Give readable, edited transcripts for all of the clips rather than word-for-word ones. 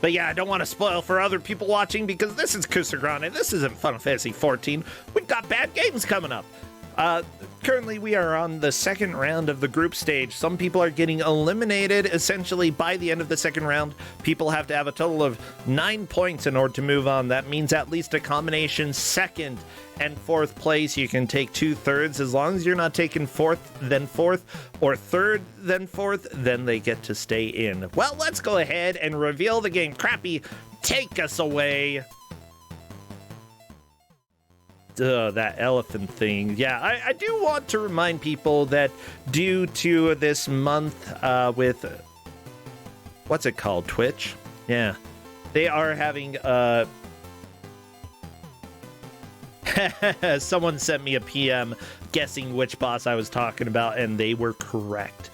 But yeah, I don't want to spoil for other people watching because this is Kusog7ande. This isn't Final Fantasy 14. We've got bad games coming up. Currently, we are on the second round of the group stage. Some people are getting eliminated. Essentially, by the end of the second round, people have to have a total of 9 points in order to move on. That means at least a combination second and fourth place. You can take 2/3. As long as you're not taking fourth, then fourth, or third, then fourth, then they get to stay in. Well, let's go ahead and reveal the game. Crappy, take us away. That elephant thing. Yeah, I do want to remind people that due to this month with, what's it called, Twitch? Yeah, they are having, someone sent me a PM guessing which boss I was talking about, and they were correct.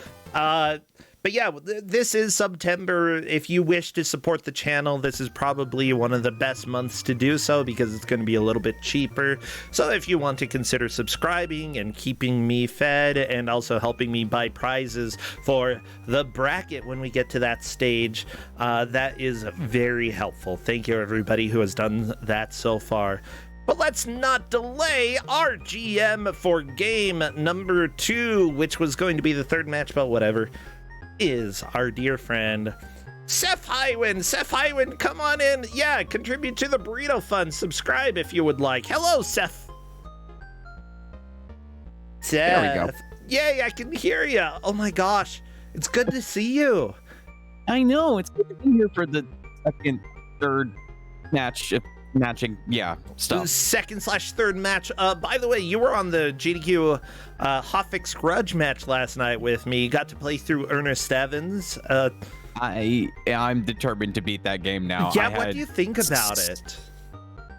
But yeah, this is September. If you wish to support the channel, this is probably one of the best months to do so because it's going to be a little bit cheaper. So if you want to consider subscribing and keeping me fed and also helping me buy prizes for the bracket when we get to that stage, that is very helpful. Thank you, everybody who has done that so far. But let's not delay our GM for game number 2, which was going to be the third match, but whatever, is our dear friend Seth Highwind. Seth Highwind, come on in. Yeah, contribute to the burrito fund. Subscribe if you would like. Hello, Seth. There we go. Yay, I can hear you. Oh my gosh, it's good to see you. I know, it's good to be here for the second, third matching, yeah, stuff. Second/third match. By the way, you were on the GDQ Hotfix Grudge match last night with me. You got to play through Ernest Evans. I'm determined to beat that game now. Yeah, what do you think about it?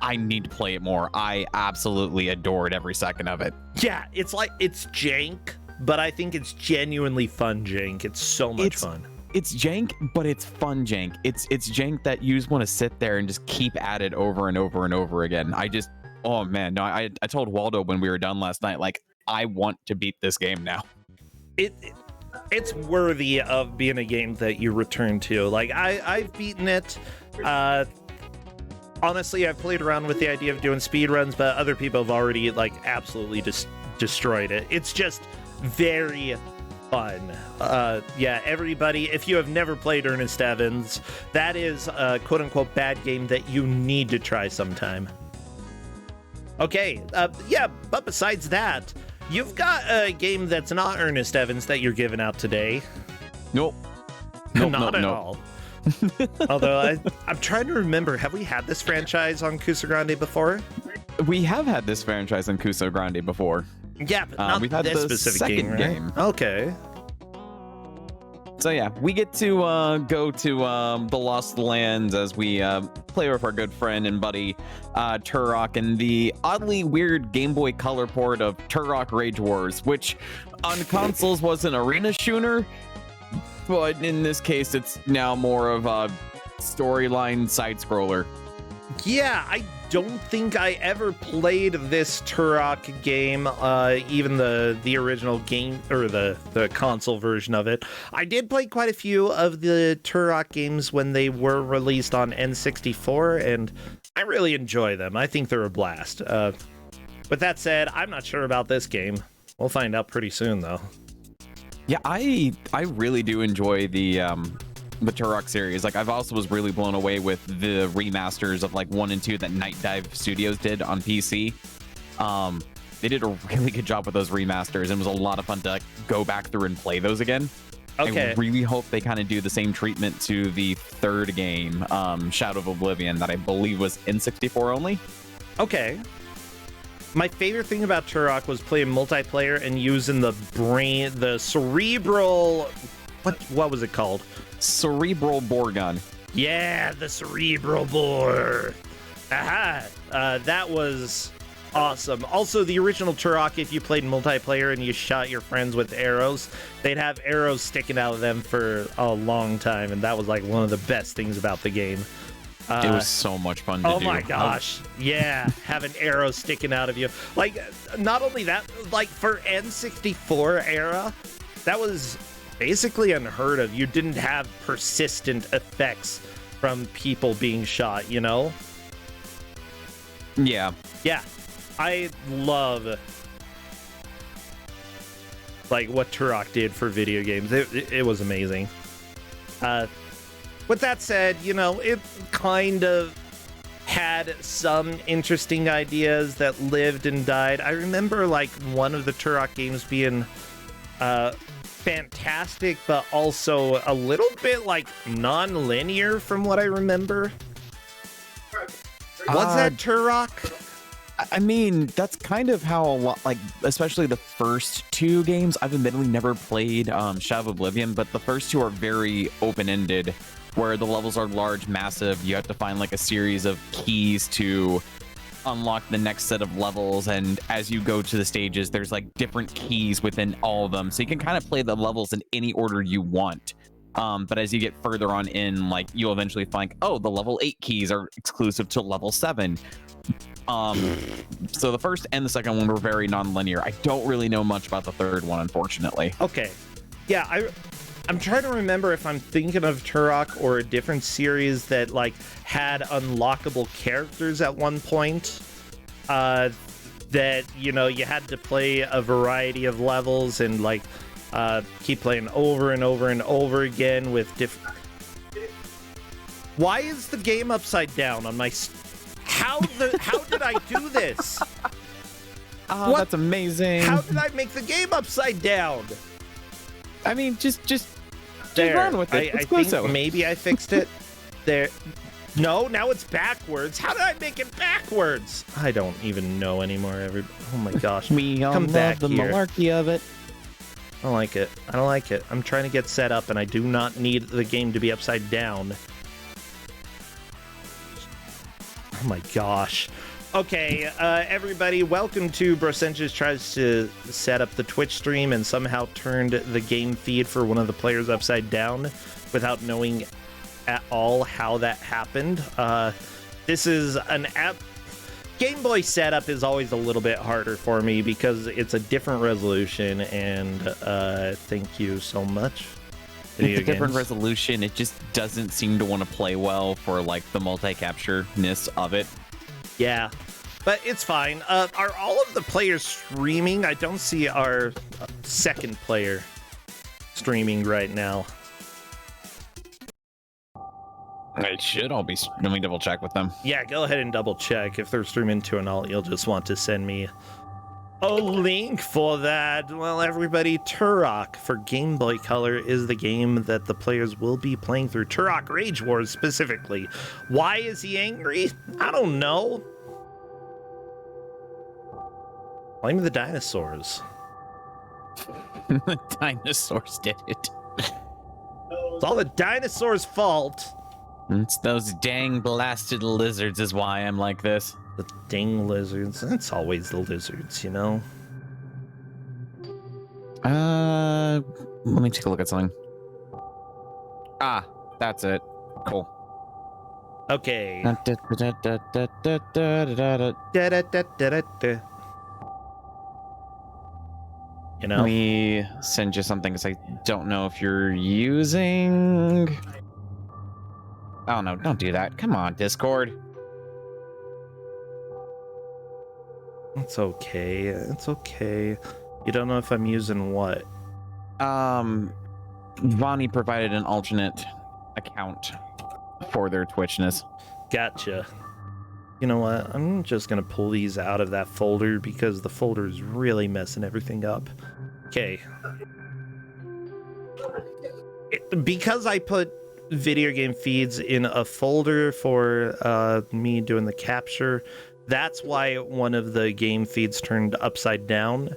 I need to play it more. I absolutely adored every second of it. Yeah, it's jank, but I think it's genuinely fun jank. It's so much fun. It's jank, but it's fun jank. It's jank that you just want to sit there and just keep at it over and over and over again. Oh man, no, I told Waldo when we were done last night, like, I want to beat this game now. It's worthy of being a game that you return to. Like, I've beaten it. Honestly, I've played around with the idea of doing speedruns, but other people have already, like, absolutely destroyed it. It's just very fun. Yeah, everybody, if you have never played Ernest Evans, that is a quote-unquote bad game that you need to try sometime. Okay, yeah, but besides that, you've got a game that's not Ernest Evans that you're giving out today. Nope. Not at all. Although I'm trying to remember, have we had this franchise on Kusog7ande before? We have had this franchise on Kusog7ande before. Yeah, but not we've had this the specific second game, right? Okay. So yeah, we get to go to the Lost Lands as we play with our good friend and buddy Turok in the oddly weird Game Boy Color port of Turok Rage Wars, which on consoles was an arena shooter, but in this case it's now more of a storyline side-scroller. Yeah, I don't think I ever played this Turok game, even the original game, or the console version of it. I did play quite a few of the Turok games when they were released on N64, and I really enjoy them. I think they're a blast. With that said, I'm not sure about this game. We'll find out pretty soon, though. Yeah, I really do enjoy the Turok series. Like, I've also was really blown away with the remasters of like 1 and 2 that Night Dive Studios did on PC. They did a really good job with those remasters, and it was a lot of fun to go back through and play those again. Okay. I really hope they kind of do the same treatment to the third game, Shadow of Oblivion, that I believe was N64 only. Okay. My favorite thing about Turok was playing multiplayer and using the cerebral... What was it called? Cerebral bore gun. Yeah, the cerebral bore. Aha! That was awesome. Also, the original Turok, if you played multiplayer and you shot your friends with arrows, they'd have arrows sticking out of them for a long time, and that was like one of the best things about the game. It was so much fun to do. Oh my gosh. Yeah, having arrows sticking out of you. Like, not only that, like for N64 era, that was basically unheard of. You didn't have persistent effects from people being shot, you know? Yeah. Yeah, I love like what Turok did for video games. It was amazing. With that said, you know, it kind of had some interesting ideas that lived and died. I remember like one of the Turok games being fantastic, but also a little bit like non-linear from what I remember. Was that Turok? I mean, that's kind of how a lot, like, especially the first two games. I've admittedly never played Shadow of Oblivion, but the first two are very open-ended, where the levels are large, massive. You have to find like a series of keys to unlock the next set of levels, and as you go to the stages, there's like different keys within all of them, so you can kind of play the levels in any order you want. But as you get further on in, like, you'll eventually find, oh, the level 8 keys are exclusive to level 7. So the first and the second one were very non-linear. I don't really know much about the third one, unfortunately. Okay. Yeah, I'm trying to remember if I'm thinking of Turok or a different series that like had unlockable characters at one point. That, you know, you had to play a variety of levels and like keep playing over and over and over again with different. Why is the game upside down on my? How did I do this? Oh, that's amazing. How did I make the game upside down? I mean, just there. run with it. I think maybe I fixed it. There. No, now it's backwards. How did I make it backwards? I don't even know anymore. Oh my gosh. We all Come love back the here. malarkey of it. I don't like it. I don't like it. I'm trying to get set up, and I do not need the game to be upside down. Oh my gosh. Okay, everybody, welcome to Brosenches tries to set up the Twitch stream and somehow turned the game feed for one of the players upside down without knowing at all how that happened. This is an app. Game Boy setup is always a little bit harder for me because it's a different resolution, and thank you so much. It's a different resolution. It just doesn't seem to want to play well for like the multi-capture-ness of it. Yeah, but it's fine. Are all of the players streaming? I don't see our second player streaming right now. It should all be. Let me double check with them. Yeah, go ahead and double check. If they're streaming to an alt, you'll just want to send me a link for that. Well, everybody, Turok for Game Boy Color is the game that the players will be playing through. Turok Rage Wars specifically. Why is he angry? I don't know. Blame the dinosaurs. The dinosaurs did it. It's all the dinosaurs' fault. It's those dang blasted lizards is why I'm like this. The dang lizards. That's always the lizards, you know? Let me take a look at something. Ah, that's it. Cool. Okay. You know? Let me send you something because I don't know if you're using... Oh no, don't do that. Come on, Discord. It's okay. It's okay. You don't know if I'm using what? Vonnie provided an alternate account for their Twitchness. Gotcha. You know what? I'm just gonna pull these out of that folder because the folder is really messing everything up. Okay. Because I put video game feeds in a folder for me doing the capture, that's why one of the game feeds turned upside down.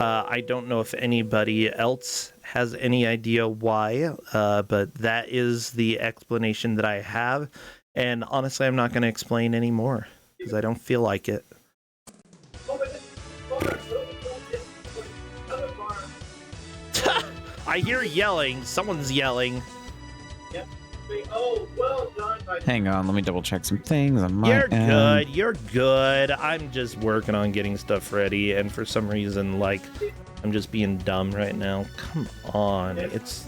I don't know if anybody else has any idea why, but that is the explanation that I have. And honestly, I'm not going to explain anymore because I don't feel like it. I hear yelling. Someone's yelling. Oh, well done. Hang on, let me double check some things on my end. Good. You're good. I'm just working on getting stuff ready, and for some reason, like, I'm just being dumb right now. Come on. It's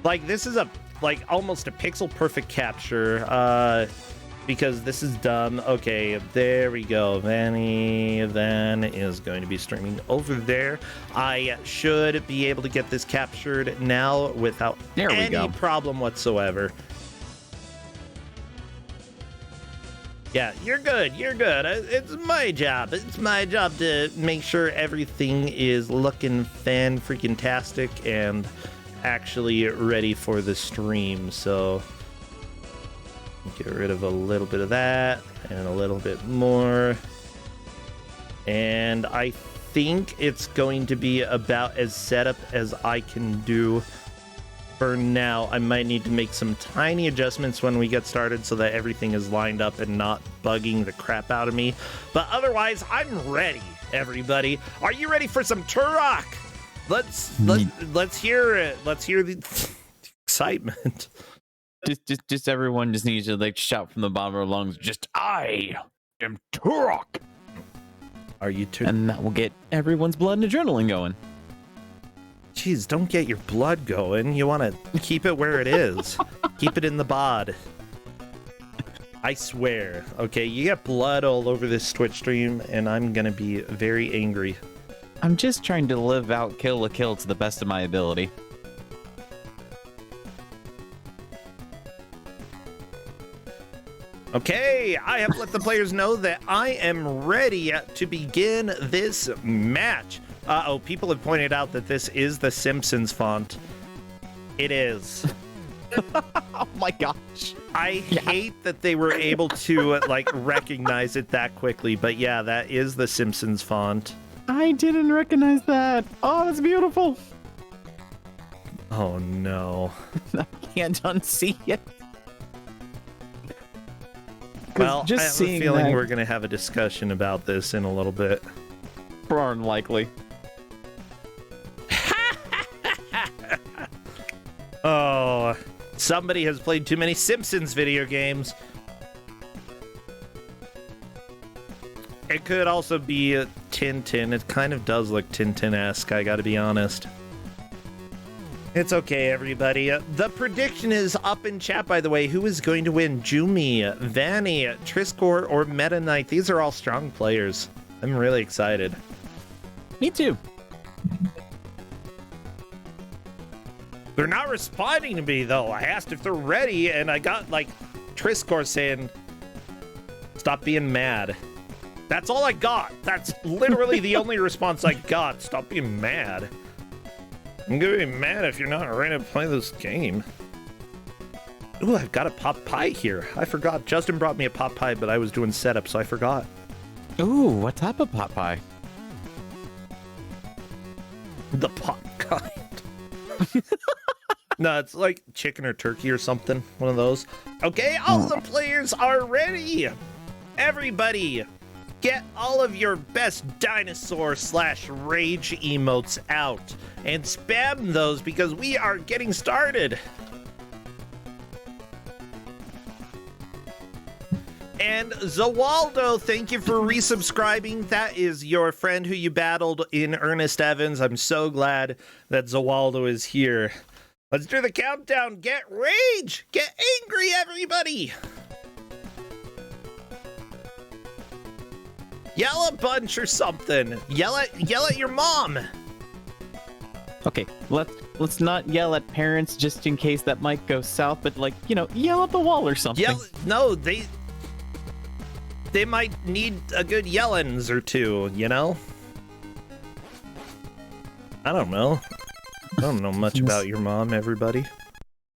like, this is a like almost a pixel perfect capture because this is done. Okay, there we go. Vanny then is going to be streaming over there. I should be able to get this captured now without any problem whatsoever. Yeah, you're good. You're good. It's my job. It's my job to make sure everything is looking fan-freaking-tastic and actually ready for the stream. So get rid of a little bit of that and a little bit more. And I think it's going to be about as set up as I can do for now. I might need to make some tiny adjustments when we get started so that everything is lined up and not bugging the crap out of me. But otherwise, I'm ready, everybody. Are you ready for some Turok? Let's hear it. Let's hear the excitement. Just everyone just needs to like shout from the bottom of their lungs. Just I am Turok. Are you and that will get everyone's blood and adrenaline going. Jeez, don't get your blood going. You want to keep it where it is. Keep it in the bod. I swear. Okay, you get blood all over this Twitch stream, and I'm going to be very angry. I'm just trying to live out kill a kill to the best of my ability. Okay, I have let the players know that I am ready to begin this match. Uh-oh, people have pointed out that this is the Simpsons font. It is. Oh my gosh. I hate that they were able to like recognize it that quickly, but yeah, that is the Simpsons font. I didn't recognize that. Oh, that's beautiful. Oh no. I can't unsee it. Well, I have a feeling we're going to have a discussion about this in a little bit. More unlikely. Oh, somebody has played too many Simpsons video games. It could also be a Tintin. It kind of does look Tintin-esque, I gotta be honest. It's okay, everybody. The prediction is up in chat, by the way. Who is going to win? Jumi, Vanny, Triskor, or Meta Knight? These are all strong players. I'm really excited. Me too. They're not responding to me, though. I asked if they're ready, and I got, like, Triskor saying, stop being mad. That's all I got. That's literally the only response I got. Stop being mad. I'm gonna be mad if you're not ready to play this game. Ooh, I've got a pot pie here. I forgot. Justin brought me a pot pie, but I was doing setup, so I forgot. Ooh, what type of pot pie? The pot kind. No, it's like chicken or turkey or something. One of those. Okay, all the players are ready. Everybody, get all of your best dinosaur/rage emotes out and spam those because we are getting started. And Zawaldo, thank you for resubscribing. That is your friend who you battled in Ernest Evans. I'm so glad that Zawaldo is here. Let's do the countdown. Get rage. Get angry, everybody. Yell a bunch or something. Yell at your mom. Okay, let's not yell at parents just in case that might go south, but like, you know, yell at the wall or something. No, they might need a good yellings or two, you know? I don't know. I don't know much about your mom, everybody.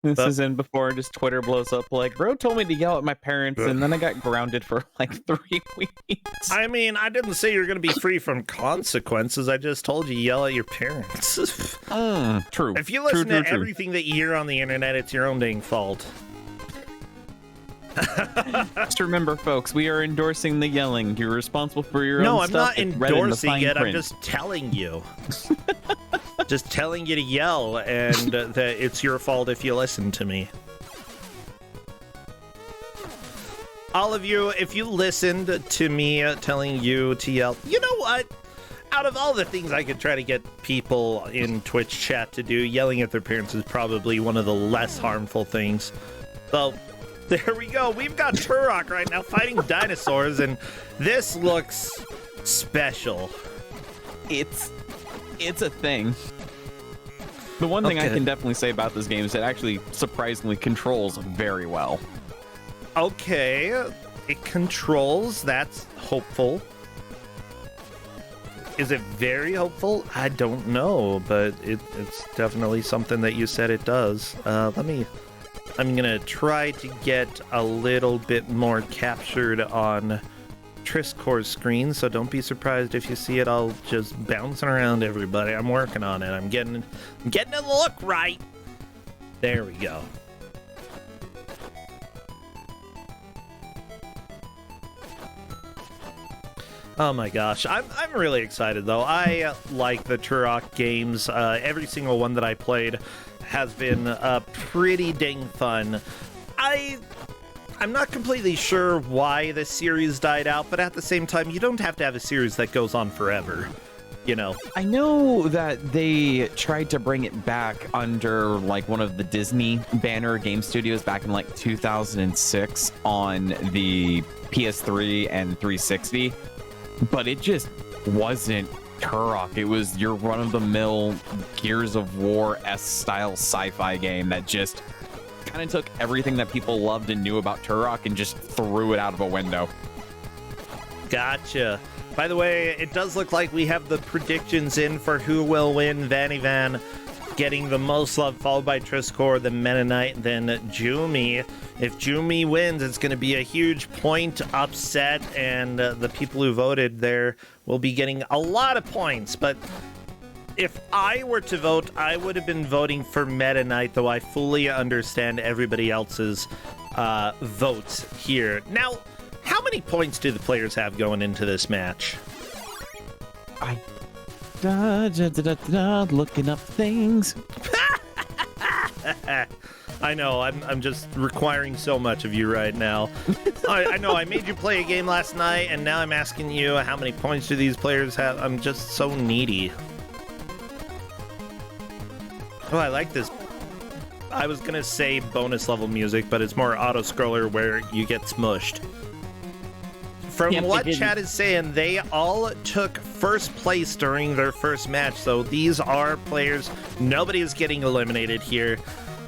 This is in before just Twitter blows up like, bro told me to yell at my parents and then I got grounded for like 3 weeks. I mean, I didn't say you're going to be free from consequences. I just told you yell at your parents. True. If you listen to everything that you hear on the internet, it's your own dang fault. Just remember, folks, we are endorsing the yelling. You're responsible for your own stuff. No, I'm not endorsing it. I'm just telling you. Just telling you to yell, and that it's your fault if you listen to me. All of you, if you listened to me telling you to yell, you know what? out of all the things I could try to get people in Twitch chat to do, yelling at their parents is probably one of the less harmful things. So, there we go. We've got Turok right now fighting dinosaurs, and this looks special. It's a thing. The one thing I can definitely say about this game is it actually surprisingly controls very well. Okay, it controls. That's hopeful. Is it very hopeful? I don't know, but it's definitely something that you said it does. I'm gonna try to get a little bit more captured on Triscor's screen, so don't be surprised if you see it all just bouncing around everybody. I'm working on it. I'm getting the look right. There we go. Oh my gosh, I'm really excited though. I like the Turok games. Every single one that I played has been pretty dang fun. I'm not completely sure why the series died out, but at the same time, you don't have to have a series that goes on forever, you know. I know that they tried to bring it back under like one of the Disney banner game studios back in like 2006 on the PS3 and 360. But it just wasn't Turok. It was your run-of-the-mill Gears of War-esque style sci-fi game that just kind of took everything that people loved and knew about Turok and just threw it out of a window. Gotcha. By the way, it does look like we have the predictions in for who will win. Vanivan getting the most love, followed by Triscor, then Mennonite, then Jumi. If Jumi wins, it's going to be a huge point upset, and the people who voted there will be getting a lot of points. But if I were to vote, I would have been voting for Meta Knight, though I fully understand everybody else's votes here. Now, how many points do the players have going into this match? Looking up things. I know, I'm just requiring so much of you right now. I know, I made you play a game last night, and now I'm asking you how many points do these players have. I'm just so needy. Oh, I like this. I was gonna say bonus level music, but it's more auto-scroller where you get smushed. From what chat is saying, they all took first place during their first match, so these are players. Nobody is getting eliminated here.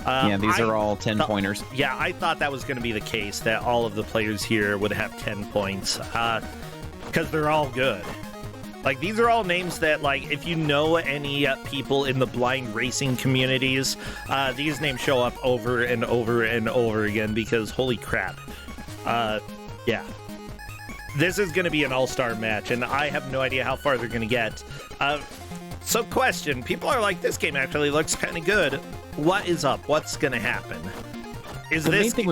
Yeah, these are all 10-pointers. Yeah, I thought that was going to be the case, that all of the players here would have 10 points, because they're all good. Like, these are all names that, like, if you know any people in the blind racing communities, these names show up over and over and over again, because holy crap. Yeah. This is going to be an all-star match, and I have no idea how far they're going to get. So question, people are like, this game actually looks kind of good. What is up? What's going to happen? The main thing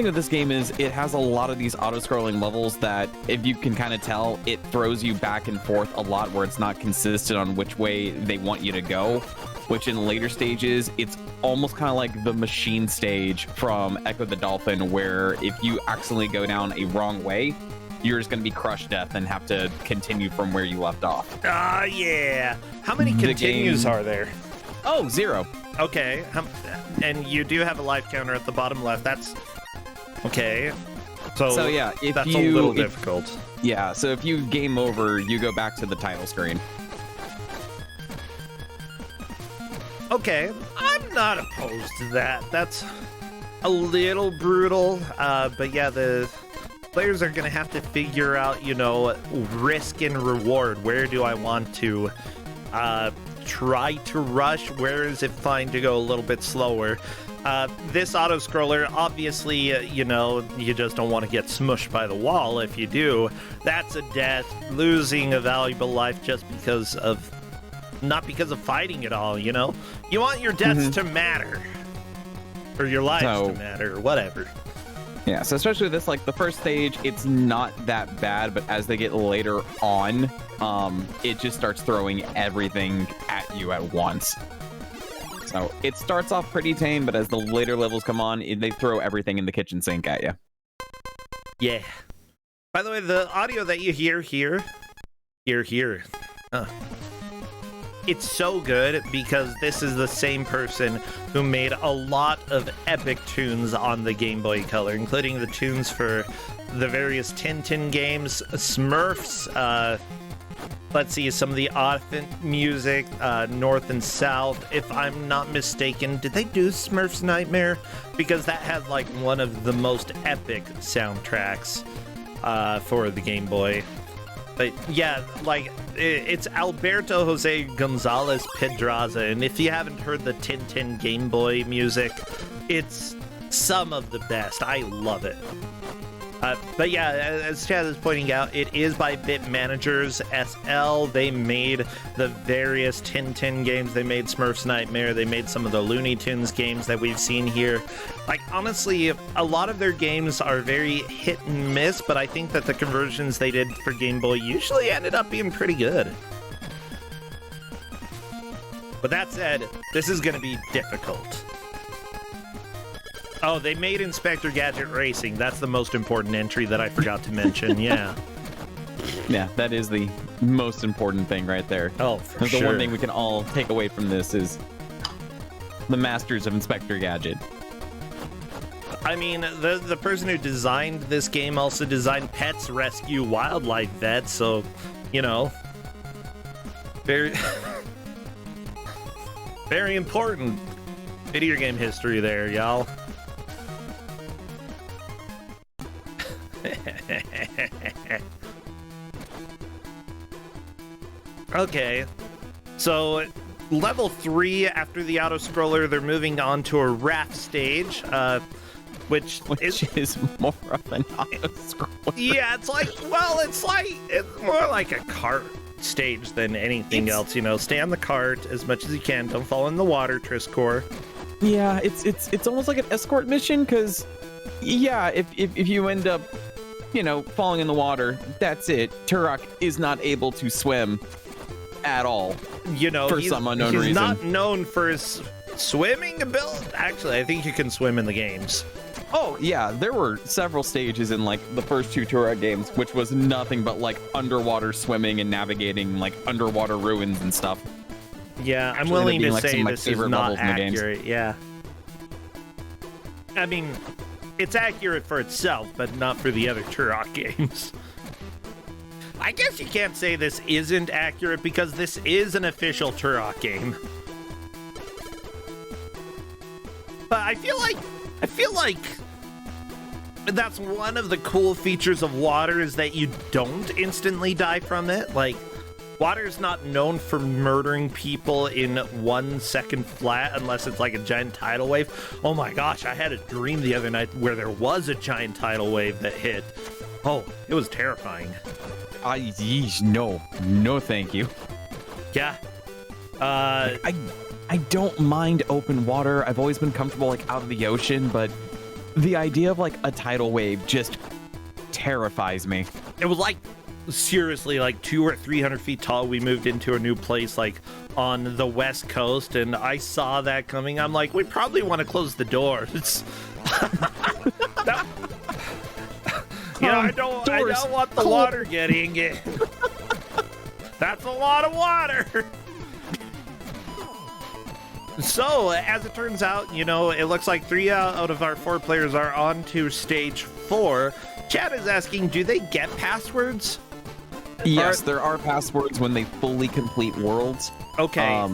with this game is it has a lot of these auto-scrolling levels that, if you can kind of tell, it throws you back and forth a lot where it's not consistent on which way they want you to go, which in later stages, it's almost kind of like the machine stage from Echo the Dolphin, where if you accidentally go down a wrong way, you're just going to be crushed to death and have to continue from where you left off. Ah, yeah. How many continues are there? Oh, 0. Okay. And you do have a life counter at the bottom left. That's okay. So yeah, that's a little difficult. Yeah, so if you game over, you go back to the title screen. Okay, I'm not opposed to that. That's a little brutal, but yeah, the players are going to have to figure out, you know, risk and reward. Where do I want to try to rush? Where is it fine to go a little bit slower? This auto-scroller, obviously, you know, you just don't want to get smushed by the wall. If you do, that's a death, losing a valuable life just because of... not because of fighting at all, you know? You want your deaths to matter. Or your lives to matter, or whatever. Yeah, so especially this, like, the first stage, it's not that bad, but as they get later on, it just starts throwing everything at you at once. So it starts off pretty tame, but as the later levels come on, they throw everything in the kitchen sink at you. Yeah. By the way, the audio that you hear here Here. Uh. It's so good because this is the same person who made a lot of epic tunes on the Game Boy Color, including the tunes for the various Tintin games, Smurfs, let's see, some of the Oddfent music, North and South. If I'm not mistaken, did they do Smurfs Nightmare? Because that had like one of the most epic soundtracks for the Game Boy. But yeah, like, it's Alberto Jose Gonzalez Pedraza, and if you haven't heard the Tintin Game Boy music, it's some of the best. I love it. But yeah, as Chad is pointing out, it is by Bit Managers SL. They made the various Tintin games. They made Smurfs Nightmare. They made some of the Looney Tunes games that we've seen here. Like, honestly, a lot of their games are very hit and miss, but I think that the conversions they did for Game Boy usually ended up being pretty good. But that said, this is going to be difficult. Oh, they made Inspector Gadget Racing. That's the most important entry that I forgot to mention. Yeah. Yeah, that is the most important thing right there. Oh, for sure. The one thing we can all take away from this is the masters of Inspector Gadget. I mean, the person who designed this game also designed Pets Rescue Wildlife Vet, so, you know, very, very important video game history there, y'all. Okay, so level 3, after the auto-scroller, they're moving on to a raft stage, which is more of an auto-scroller. Yeah, it's more like a cart stage than anything else, you know. Stay on the cart as much as you can, don't fall in the water, Triscor. Yeah, it's almost like an escort mission, because, yeah, if you end up, you know, falling in the water, that's it. Turok is not able to swim at all. You know, for some unknown reason. He's not known for his swimming ability. Actually, I think you can swim in the games. Oh, yeah, there were several stages in, like, the first 2 Turok games, which was nothing but, like, underwater swimming and navigating, like, underwater ruins and stuff. Yeah, I'm Actually, willing to like, say some, this is not accurate, yeah. I mean, it's accurate for itself, but not for the other Turok games. I guess you can't say this isn't accurate because this is an official Turok game. But I feel like that's one of the cool features of water, is that you don't instantly die from it. Like, water is not known for murdering people in 1 second flat unless it's like a giant tidal wave. Oh my gosh, I had a dream the other night where there was a giant tidal wave that hit. Oh, it was terrifying. No, thank you. Yeah. I don't mind open water. I've always been comfortable, like, out of the ocean, but the idea of, like, a tidal wave just terrifies me. It was like, seriously, like 200 or 300 feet tall. We moved into a new place, like, on the west coast, and I saw that coming. I'm like, we probably want to close the doors. I don't want the water getting in. That's a lot of water. So, as it turns out, you know, it looks like 3 out of our 4 players are on to stage 4. Chad is asking, do they get passwords? Yes, there are passwords when they fully complete worlds. Okay.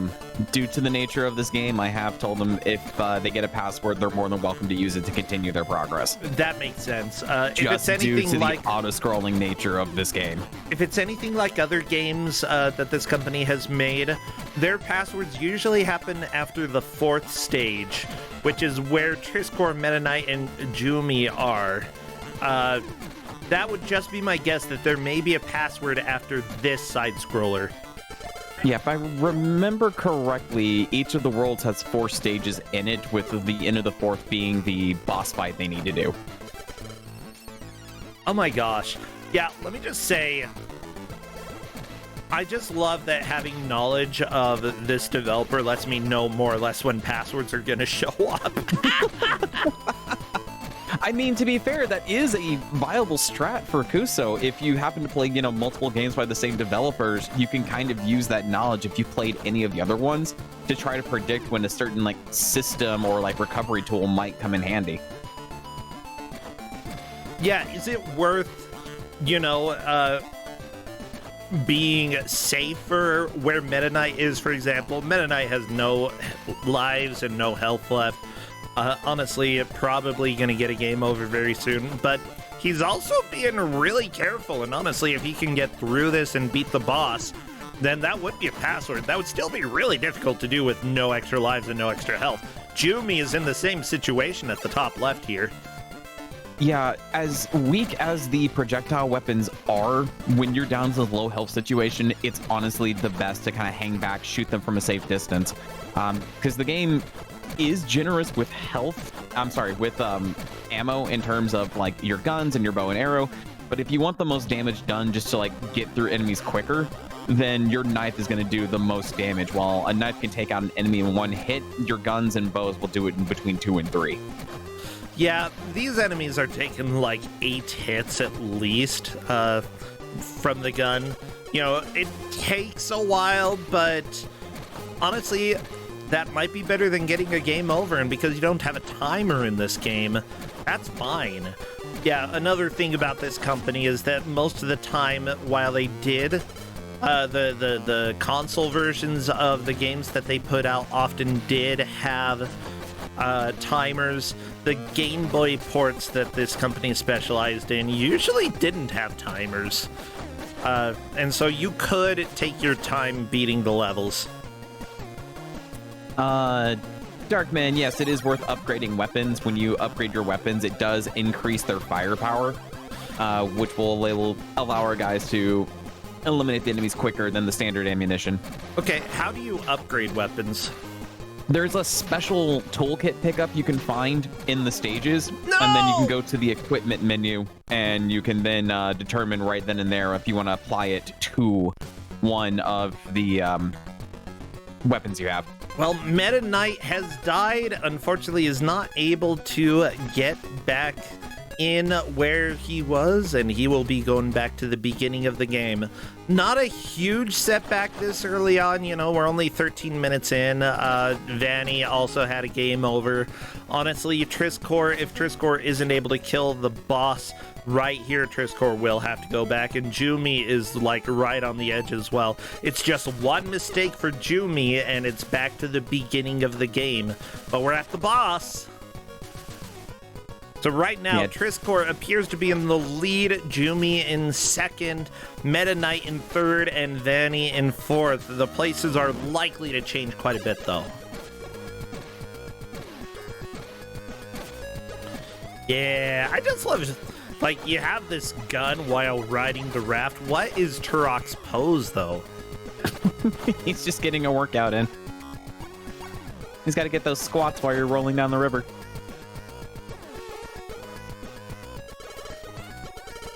Due to the nature of this game, I have told them if they get a password, they're more than welcome to use it to continue their progress. That makes sense. If it's anything due to like the auto-scrolling nature of this game. If it's anything like other games that this company has made, their passwords usually happen after the 4th stage, which is where Triscor, Meta Knight, and Jumi are. That would just be my guess, that there may be a password after this side-scroller. Yeah, if I remember correctly, each of the worlds has 4 stages in it, with the end of the 4th being the boss fight they need to do. Oh my gosh. Yeah, let me just say, I just love that having knowledge of this developer lets me know more or less when passwords are going to show up. I mean, to be fair, that is a viable strat for Kuso. If you happen to play, you know, multiple games by the same developers, you can kind of use that knowledge if you played any of the other ones to try to predict when a certain like system or like recovery tool might come in handy. Yeah, is it worth, you know, being safer where Meta Knight is, for example? Meta Knight has no lives and no health left. Honestly, probably going to get a game over very soon, but he's also being really careful, and honestly, if he can get through this and beat the boss, then that would be a password. That would still be really difficult to do with no extra lives and no extra health. Jumi is in the same situation at the top left here. Yeah, as weak as the projectile weapons are, when you're down to the low health situation, it's honestly the best to kind of hang back, shoot them from a safe distance. Because the game is generous with with ammo in terms of like your guns and your bow and arrow. But if you want the most damage done just to like get through enemies quicker, then your knife is going to do the most damage. While a knife can take out an enemy in one hit, your guns and bows will do it in between 2 and 3. Yeah, these enemies are taking like 8 hits at least from the gun. You know, it takes a while, but honestly, that might be better than getting a game over, and because you don't have a timer in this game, that's fine. Yeah, another thing about this company is that most of the time, while they did the console versions of the games that they put out often did have timers, the Game Boy ports that this company specialized in usually didn't have timers. And so you could take your time beating the levels. Darkman, yes, it is worth upgrading weapons. When you upgrade your weapons, it does increase their firepower, which will allow our guys to eliminate the enemies quicker than the standard ammunition. Okay, how do you upgrade weapons? There's a special toolkit pickup you can find in the stages, No! And then you can go to the equipment menu, and you can then determine right then and there if you want to apply it to one of the weapons you have. Well, Meta Knight has died. Unfortunately, is not able to get back in where he was, and he will be going back to the beginning of the game. Not a huge setback this early on, you know, we're only 13 minutes in. Vanny also had a game over. Honestly, Triscor, if Triscor isn't able to kill the boss right here, Triscor will have to go back, and Jumi is like right on the edge as well. It's just one mistake for Jumi, and it's back to the beginning of the game. But we're at the boss. So right now, Triscor appears to be in the lead, Jumi in second, Meta Knight in third, and Vanny in fourth. The places are likely to change quite a bit, though. Yeah, I just love, like, you have this gun while riding the raft. What is Turok's pose, though? He's just getting a workout in. He's got to get those squats while you're rolling down the river.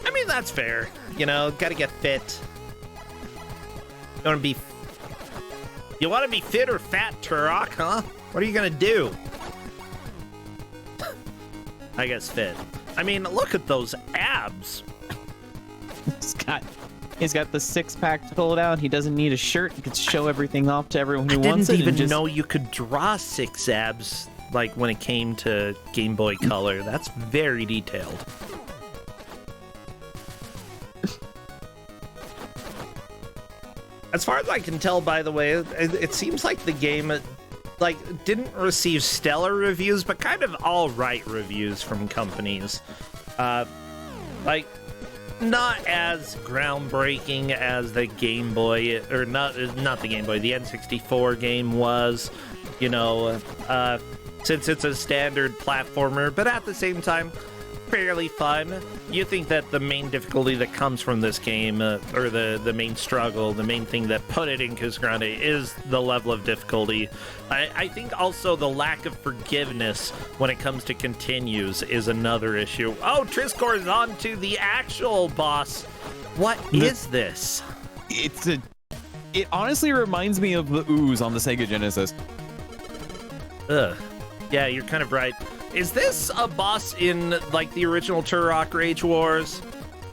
I mean, that's fair. You know, gotta get fit. You want to be fit or fat, Turok, huh? What are you gonna do? I guess fit. I mean, look at those abs. He's got the six-pack to pull it out. He doesn't need a shirt. He can show everything off to everyone who wants it. I didn't even know you could draw 6 abs, like, when it came to Game Boy Color. That's very detailed. As far as I can tell, by the way, it seems like the game, like, didn't receive stellar reviews, but kind of all-right reviews from companies. Like, not as groundbreaking as the Game Boy, or not the Game Boy, the N64 game was, you know, since it's a standard platformer, but at the same time, fairly fun. You think that the main difficulty that comes from this game, or the main struggle, the main thing that put it in Kusog7ande is the level of difficulty. I think also the lack of forgiveness when it comes to continues is another issue. Oh, Triscor is on to the actual boss. What is this? It honestly reminds me of the ooze on the Sega Genesis. Ugh. Yeah, you're kind of right. Is this a boss in like the original Turok Rage Wars?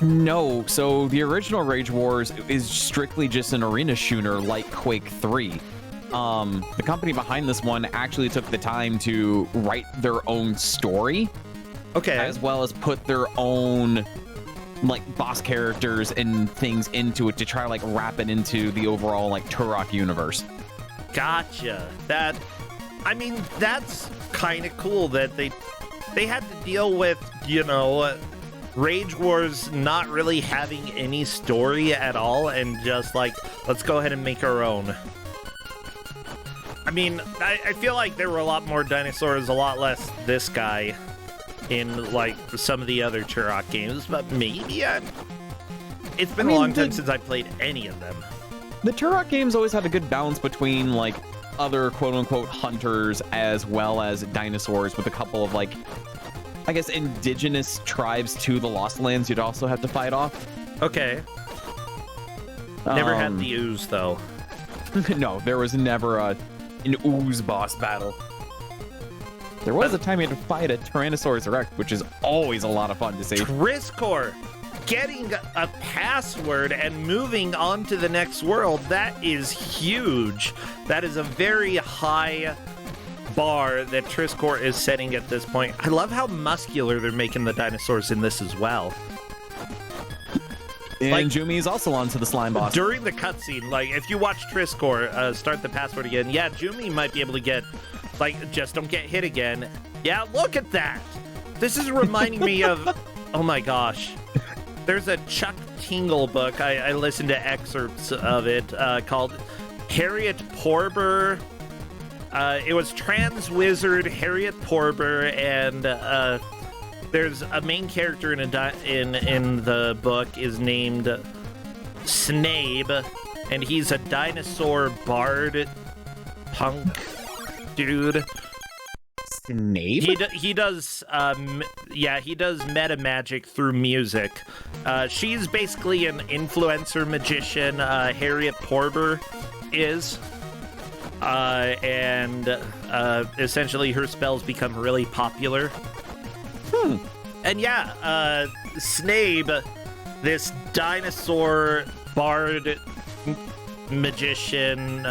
No, so the original Rage Wars is strictly just an arena shooter like Quake 3. The company behind this one actually took the time to write their own story, Okay. as well as put their own like boss characters and things into it to try to like wrap it into the overall like Turok universe. Gotcha. I mean, that's kind of cool that they had to deal with, you know, Rage Wars not really having any story at all and just like, let's go ahead and make our own. I mean, I feel like there were a lot more dinosaurs, a lot less this guy in like some of the other Turok games, but maybe it's been a long time since I played any of them. The Turok games always had a good balance between like other quote-unquote hunters as well as dinosaurs, with a couple of like, I guess, indigenous tribes to the Lost Lands you'd also have to fight off. Okay. Never had the ooze though. No, there was never an ooze boss battle. There was a time you had to fight a Tyrannosaurus Rex, which is always a lot of fun to see. Triskor, getting a password and moving on to the next world, that is huge. That is a very high bar that Triskor is setting at this point. I love how muscular they're making the dinosaurs in this as well. And like, Jumi is also onto the slime boss. During the cutscene, like, if you watch Triskor start the password again, yeah, Jumi might be able to get, like, just don't get hit again. Yeah, look at that. This is reminding me of, oh my gosh. There's a Chuck Tingle book. I listened to excerpts of it called Harriet Porber. It was Trans Wizard Harriet Porber, and there's a main character in the book is named Snabe, and he's a dinosaur bard punk dude. Snape? He does meta magic through music. She's basically an influencer magician. Harriet Porber is. And essentially her spells become really popular. And yeah, Snabe, this dinosaur bard magician,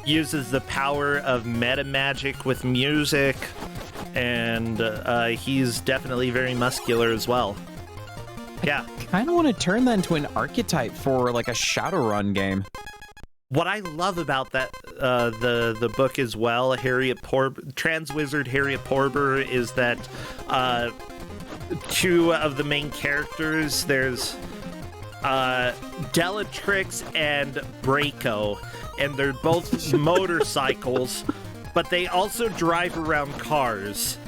uses the power of meta magic with music, and he's definitely very muscular as well. Yeah. I kind of want to turn that into an archetype for like a Shadowrun game. What I love about that the book as well, Harriet Porber, Trans Wizard Harriet Porber, is that two of the main characters, there's Delatrix and Braco, and they're both motorcycles, but they also drive around cars.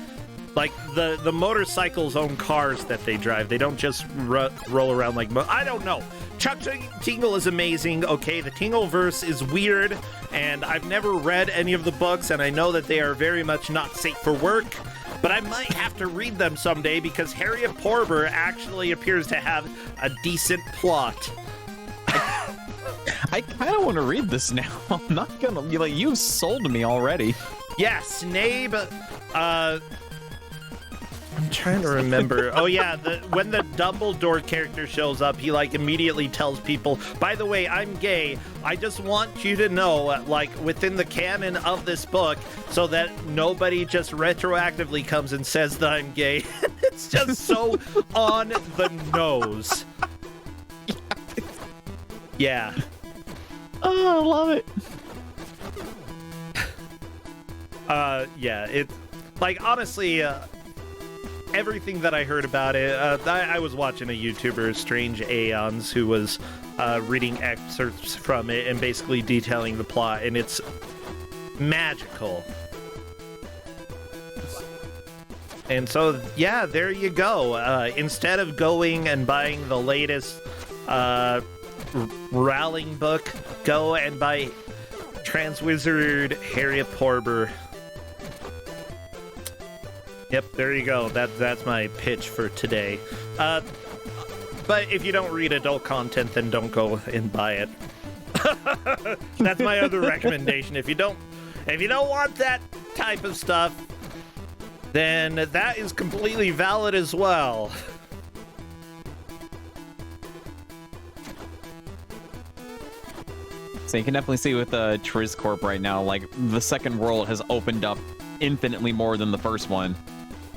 Like, the motorcycles own cars that they drive. They don't just roll around like... I don't know. Chuck Tingle is amazing. Okay, the Tingleverse is weird, and I've never read any of the books, and I know that they are very much not safe for work, but I might have to read them someday because Harriet Porber actually appears to have a decent plot. I kind of want to read this now. I'm not gonna... Like, you've sold me already. Yeah, Snabe... I'm trying to remember. Oh yeah, when the Dumbledore character shows up, he like immediately tells people, by the way, I'm gay. I just want you to know, like, within the canon of this book, so that nobody just retroactively comes and says that I'm gay. It's just so on the nose. Yeah. Oh, I love it. Yeah, it, like, honestly, everything that I heard about it, I was watching a YouTuber, Strange Aeons, who was reading excerpts from it and basically detailing the plot, and it's magical. And so, yeah, there you go. Instead of going and buying the latest Rowling book, go and buy Trans Wizard Harriet Porber. Yep, there you go. That's my pitch for today. But if you don't read adult content, then don't go and buy it. That's my other recommendation. If you don't want that type of stuff, then that is completely valid as well. So you can definitely see with Triz Corp right now, like the second world has opened up infinitely more than the first one.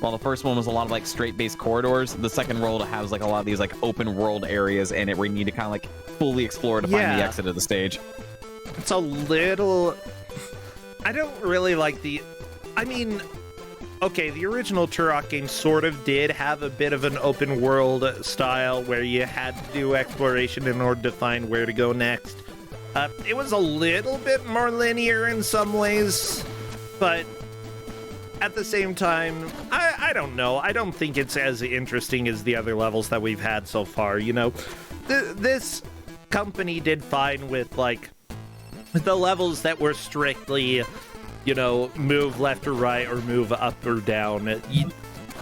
While the first one was a lot of like straight-based corridors, the second world has like a lot of these like open world areas in it where you need to kind of like fully explore to find the exit of the stage. It's a little... I don't really like I mean, okay, the original Turok game sort of did have a bit of an open world style where you had to do exploration in order to find where to go next. It was a little bit more linear in some ways, but at the same time, I don't know. I don't think it's as interesting as the other levels that we've had so far, you know? This company did fine with, like, the levels that were strictly, you know, move left or right or move up or down.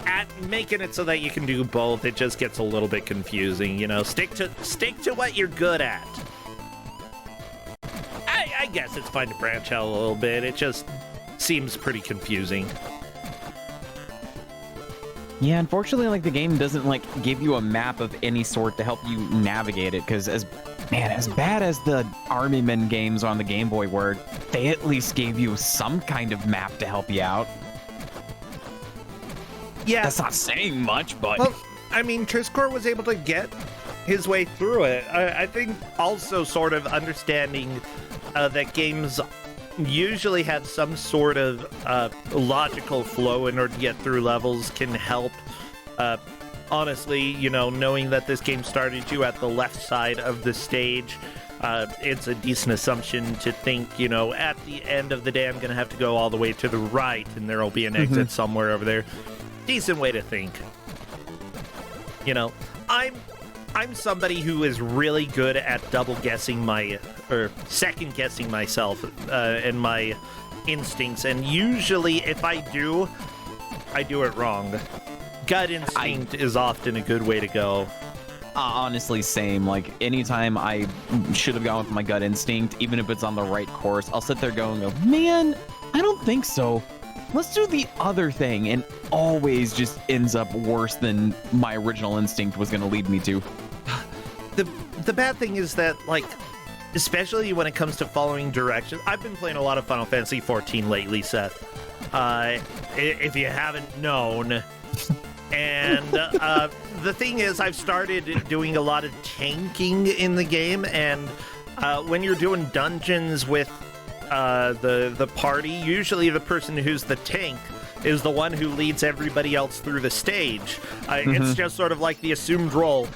At making it so that you can do both, it just gets a little bit confusing, you know? Stick to what you're good at. I guess it's fine to branch out a little bit. It just seems pretty confusing. Yeah, unfortunately, like the game doesn't like give you a map of any sort to help you navigate it. Because as bad as the Army Men games on the Game Boy were, they at least gave you some kind of map to help you out. Yeah, that's not saying much, but well, I mean, Triscor was able to get his way through it. I think also sort of understanding that games usually have some sort of logical flow in order to get through levels can help. Honestly, you know, knowing that this game started you at the left side of the stage, it's a decent assumption to think, you know, at the end of the day, I'm going to have to go all the way to the right and there will be an exit somewhere over there. Decent way to think. You know, I'm somebody who is really good at second guessing myself and my instincts, and usually if I do it wrong. Gut instinct is often a good way to go. Honestly, same. Like, anytime I should have gone with my gut instinct, even if it's on the right course, I'll sit there going, man, I don't think so. Let's do the other thing, and always just ends up worse than my original instinct was going to lead me to. The bad thing is that, like, especially when it comes to following directions, I've been playing a lot of Final Fantasy XIV lately, Seth. If you haven't known. And the thing is, I've started doing a lot of tanking in the game, and when you're doing dungeons with the party, usually the person who's the tank is the one who leads everybody else through the stage. It's just sort of like the assumed role.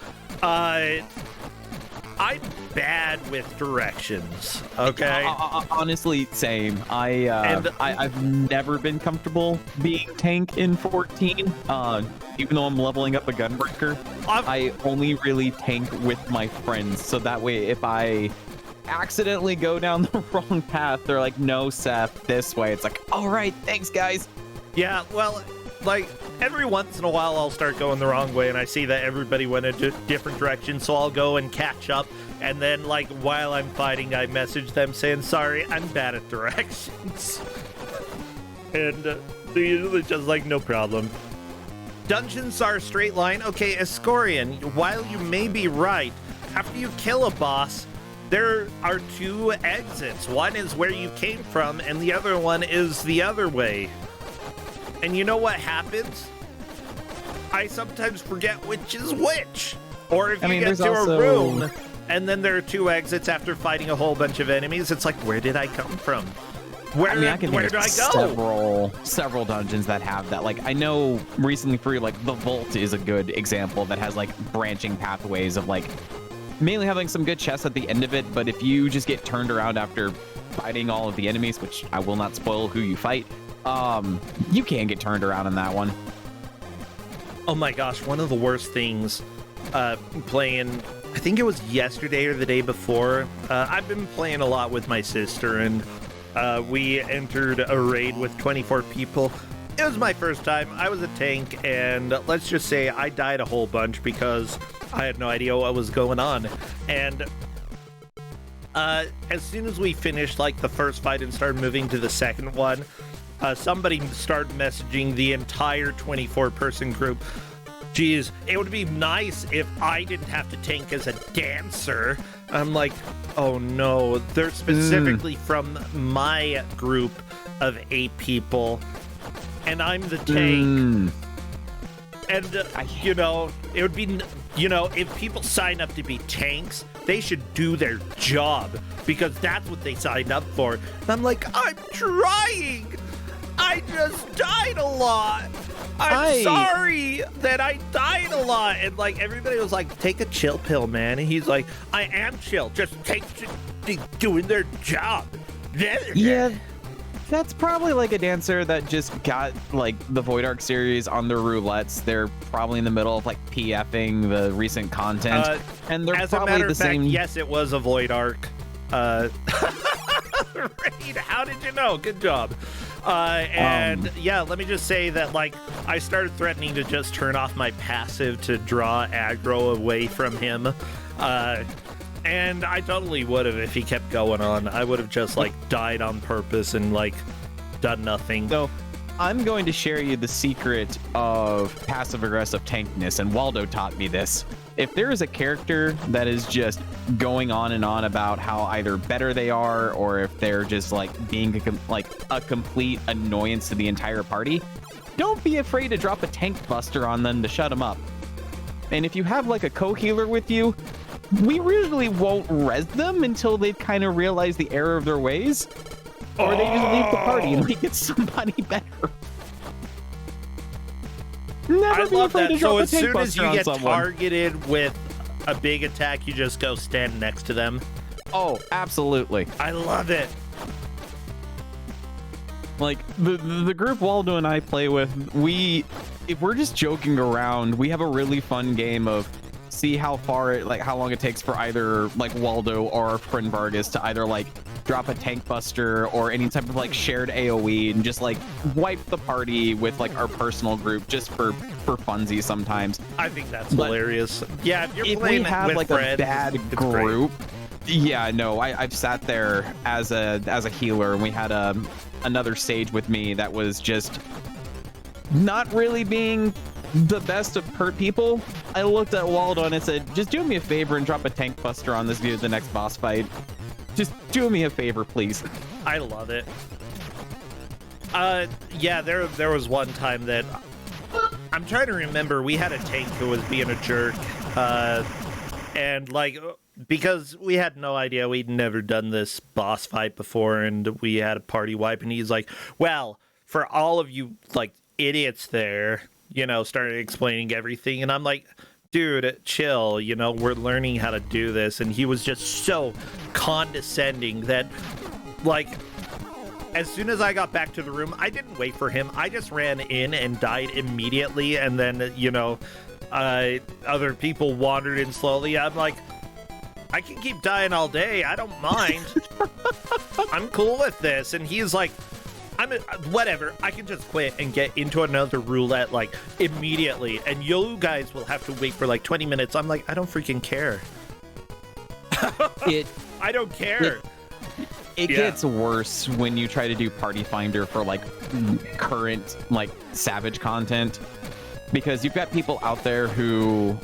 I'm bad with directions, okay? Honestly, same. I've never been comfortable being tank in 14, even though I'm leveling up a gunbreaker. I only really tank with my friends, so that way if I accidentally go down the wrong path, they're like, no, Seth, this way. It's like, all right, thanks, guys. Yeah, well, like, every once in a while I'll start going the wrong way and I see that everybody went a different direction, so I'll go and catch up, and then, like, while I'm fighting, I message them saying, sorry, I'm bad at directions. And they're usually just like, no problem. Dungeons are a straight line. Okay, Escorian, while you may be right, after you kill a boss, there are two exits. One is where you came from, and the other one is the other way. And you know what happens? I sometimes forget which is which. Or if you get to a room, and then there are two exits after fighting a whole bunch of enemies, it's like, where did I come from? Where did I go? Several dungeons that have that. Like, I know recently for like the Vault is a good example that has like branching pathways of like mainly having some good chests at the end of it, but if you just get turned around after fighting all of the enemies, which I will not spoil who you fight, you can get turned around in that one. Oh my gosh, one of the worst things playing, I think it was yesterday or the day before, I've been playing a lot with my sister, and we entered a raid with 24 people. It was my first time. I was a tank, and let's just say I died a whole bunch because I had no idea what was going on. And as soon as we finished like the first fight and started moving to the second one, somebody start messaging the entire 24-person group. Geez, it would be nice if I didn't have to tank as a dancer. I'm like, oh no, they're specifically from my group of 8 people, and I'm the tank. And, you know, it would be, you know, if people sign up to be tanks, they should do their job, because that's what they signed up for. And I'm like, I'm trying. I just died a lot. I'm sorry that I died a lot. And like everybody was like, take a chill pill, man. And he's like, I am chill. Just take doing their job. Yeah, that's probably like a dancer that just got like the Void Arc series on their roulettes. They're probably in the middle of like PFing the recent content, and they're as probably a matter the of fact, same. yes, it was a Void Arc. Raid, how did you know? Good job. And yeah, let me just say that like I started threatening to just turn off my passive to draw aggro away from him. And I totally would have if he kept going on. I would have just like died on purpose and like done nothing. So I'm going to share you the secret of passive aggressive tankness, and Waldo taught me this. If there is a character that is just going on and on about how either better they are, or if they're just like being a complete annoyance to the entire party, don't be afraid to drop a tank buster on them to shut them up. And if you have like a co-healer with you, we usually won't res them until they kind of realize the error of their ways, or they just leave the party and we get somebody better. Never I be love afraid that. to drop So a as tank soon as buster you on get someone. targeted with a big attack, you just go stand next to them. Oh, absolutely. I love it. Like the group Waldo and I play with, if we're just joking around, we have a really fun game of see how long it takes for either like Waldo or our friend Vargas to either like drop a tank buster or any type of like shared AoE and just like wipe the party with like our personal group just for funsies sometimes. I think that's hilarious. Yeah, if you're If playing we have with like friends, a bad it's group, yeah, no, I've sat there as a healer, and we had another sage with me that was just not really being the best of hurt people. I looked at Waldo and I said, just do me a favor and drop a tank buster on this dude at the next boss fight. Just do me a favor, please. I love it. Yeah, there was one time that I'm trying to remember. We had a tank who was being a jerk, and like because we had no idea, we'd never done this boss fight before, and we had a party wipe, and he's like, "Well, for all of you like idiots there," you know, started explaining everything, and I'm like, dude, chill, you know, we're learning how to do this. And he was just so condescending that, like, as soon as I got back to the room, I didn't wait for him. I just ran in and died immediately. And then, you know, other people wandered in slowly. I'm like, I can keep dying all day. I don't mind. I'm cool with this. And he's like, whatever, I can just quit and get into another roulette like immediately, and you guys will have to wait for like 20 minutes. I'm like, I don't freaking care. I don't care. It gets worse when you try to do party finder for like current like Savage content, because you've got people out there who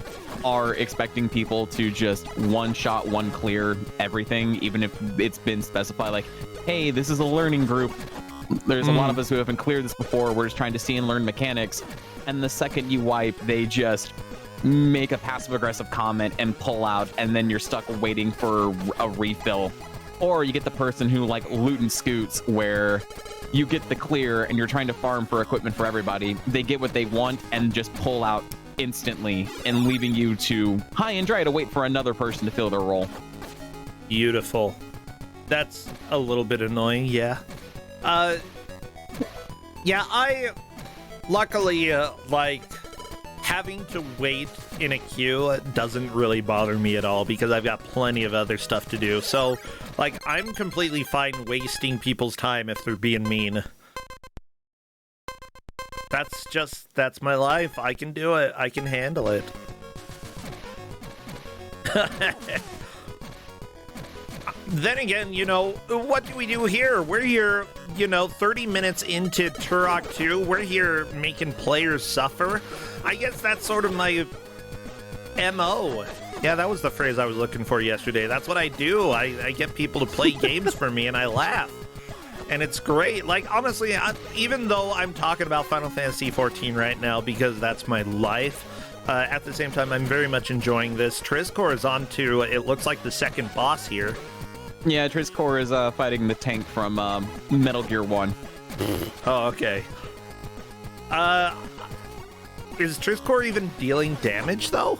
are expecting people to just one shot, one clear everything, even if it's been specified like, hey, this is a learning group. There's a lot of us who haven't cleared this before. We're just trying to see and learn mechanics. And the second you wipe, they just make a passive-aggressive comment and pull out, and then you're stuck waiting for a refill. Or you get the person who, like, loot and scoots, where you get the clear and you're trying to farm for equipment for everybody. They get what they want and just pull out instantly, and leaving you to high and dry to wait for another person to fill their role. Beautiful. That's a little bit annoying, yeah. Yeah, I luckily like having to wait in a queue doesn't really bother me at all, because I've got plenty of other stuff to do. So like I'm completely fine wasting people's time if they're being mean. That's my life. I can do it. I can handle it. then again, you know, what do we do here? We're here, you know, 30 minutes into Turok 2. We're here making players suffer. I guess that's sort of my MO. Yeah, that was the phrase I was looking for yesterday. That's what I do. I get people to play games for me, and I laugh. And it's great. Like, honestly, even though I'm talking about Final Fantasy XIV right now because that's my life, at the same time, I'm very much enjoying this. Trizkor is on to, it looks like the second boss here. Yeah, Trizkor is fighting the tank from Metal Gear 1. Oh, okay. Is Trizkor even dealing damage, though?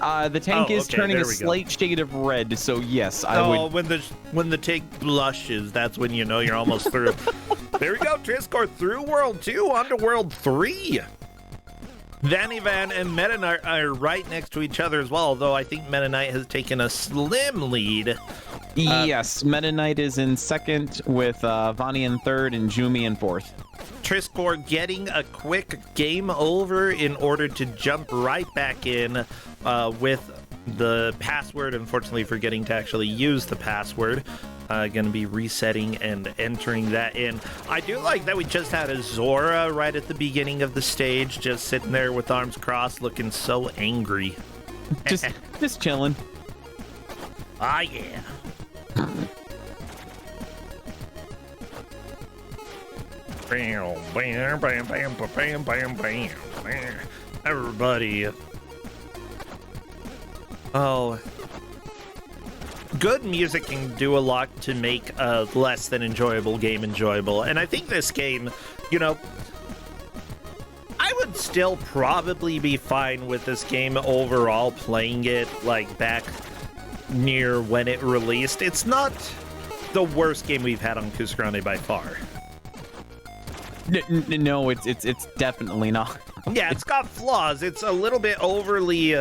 The tank is okay, turning a there we go. slight shade of red, so yes, I would... when the tank blushes, that's when you know you're almost through. There we go, Trizkor through World 2, onto World 3. Vanivan and Meta Knight are right next to each other as well, although I think Meta Knight has taken a slim lead. Yes, Meta Knight is in second with Vani in third and Jumi in fourth. Trizkor getting a quick game over in order to jump right back in with the password, unfortunately forgetting to actually use the password. Going to be resetting and entering that in. I do like that we just had a Zora right at the beginning of the stage, just sitting there with arms crossed, looking so angry. Just chilling. Ah, yeah. Bam, bam, bam, bam, bam, bam, bam, bam. Everybody. Oh. Good music can do a lot to make a less than enjoyable game enjoyable. And I think this game, you know, I would still probably be fine with this game overall, playing it like back near when it released. It's not the worst game we've had on Kusog7ande by far. No, it's definitely not. Yeah, it's got flaws. It's a little bit overly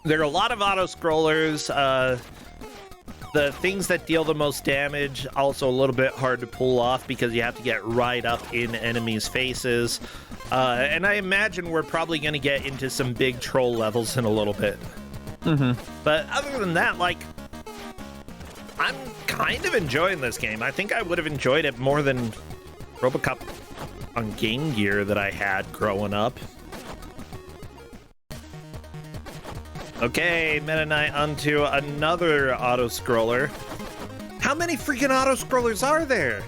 there are a lot of auto-scrollers. The things that deal the most damage, also a little bit hard to pull off because you have to get right up in enemies' faces. And I imagine we're probably going to get into some big troll levels in a little bit. Mm-hmm. But other than that, like, I'm kind of enjoying this game. I think I would have enjoyed it more than Robocop on Game Gear that I had growing up. Okay, Meta Knight onto another auto-scroller. How many freaking auto-scrollers are there?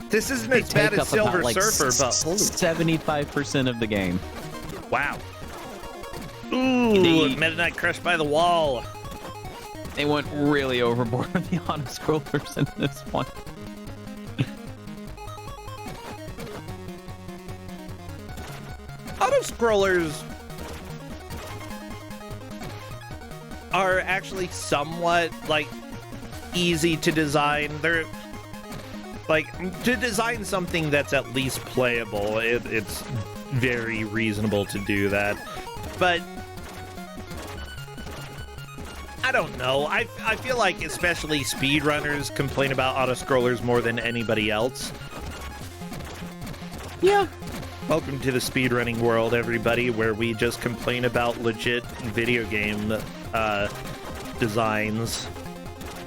This isn't as bad as Silver Surfer, but holy... 75% of the game. Wow. Ooh, Meta Knight crushed by the wall. They went really overboard with the auto-scrollers in this one. Auto-scrollers are actually somewhat, like, easy to design. They're, like, to design something that's at least playable, it's very reasonable to do that. But I don't know. I feel like especially speedrunners complain about auto-scrollers more than anybody else. Yeah. Welcome to the speedrunning world, everybody, where we just complain about legit video game designs.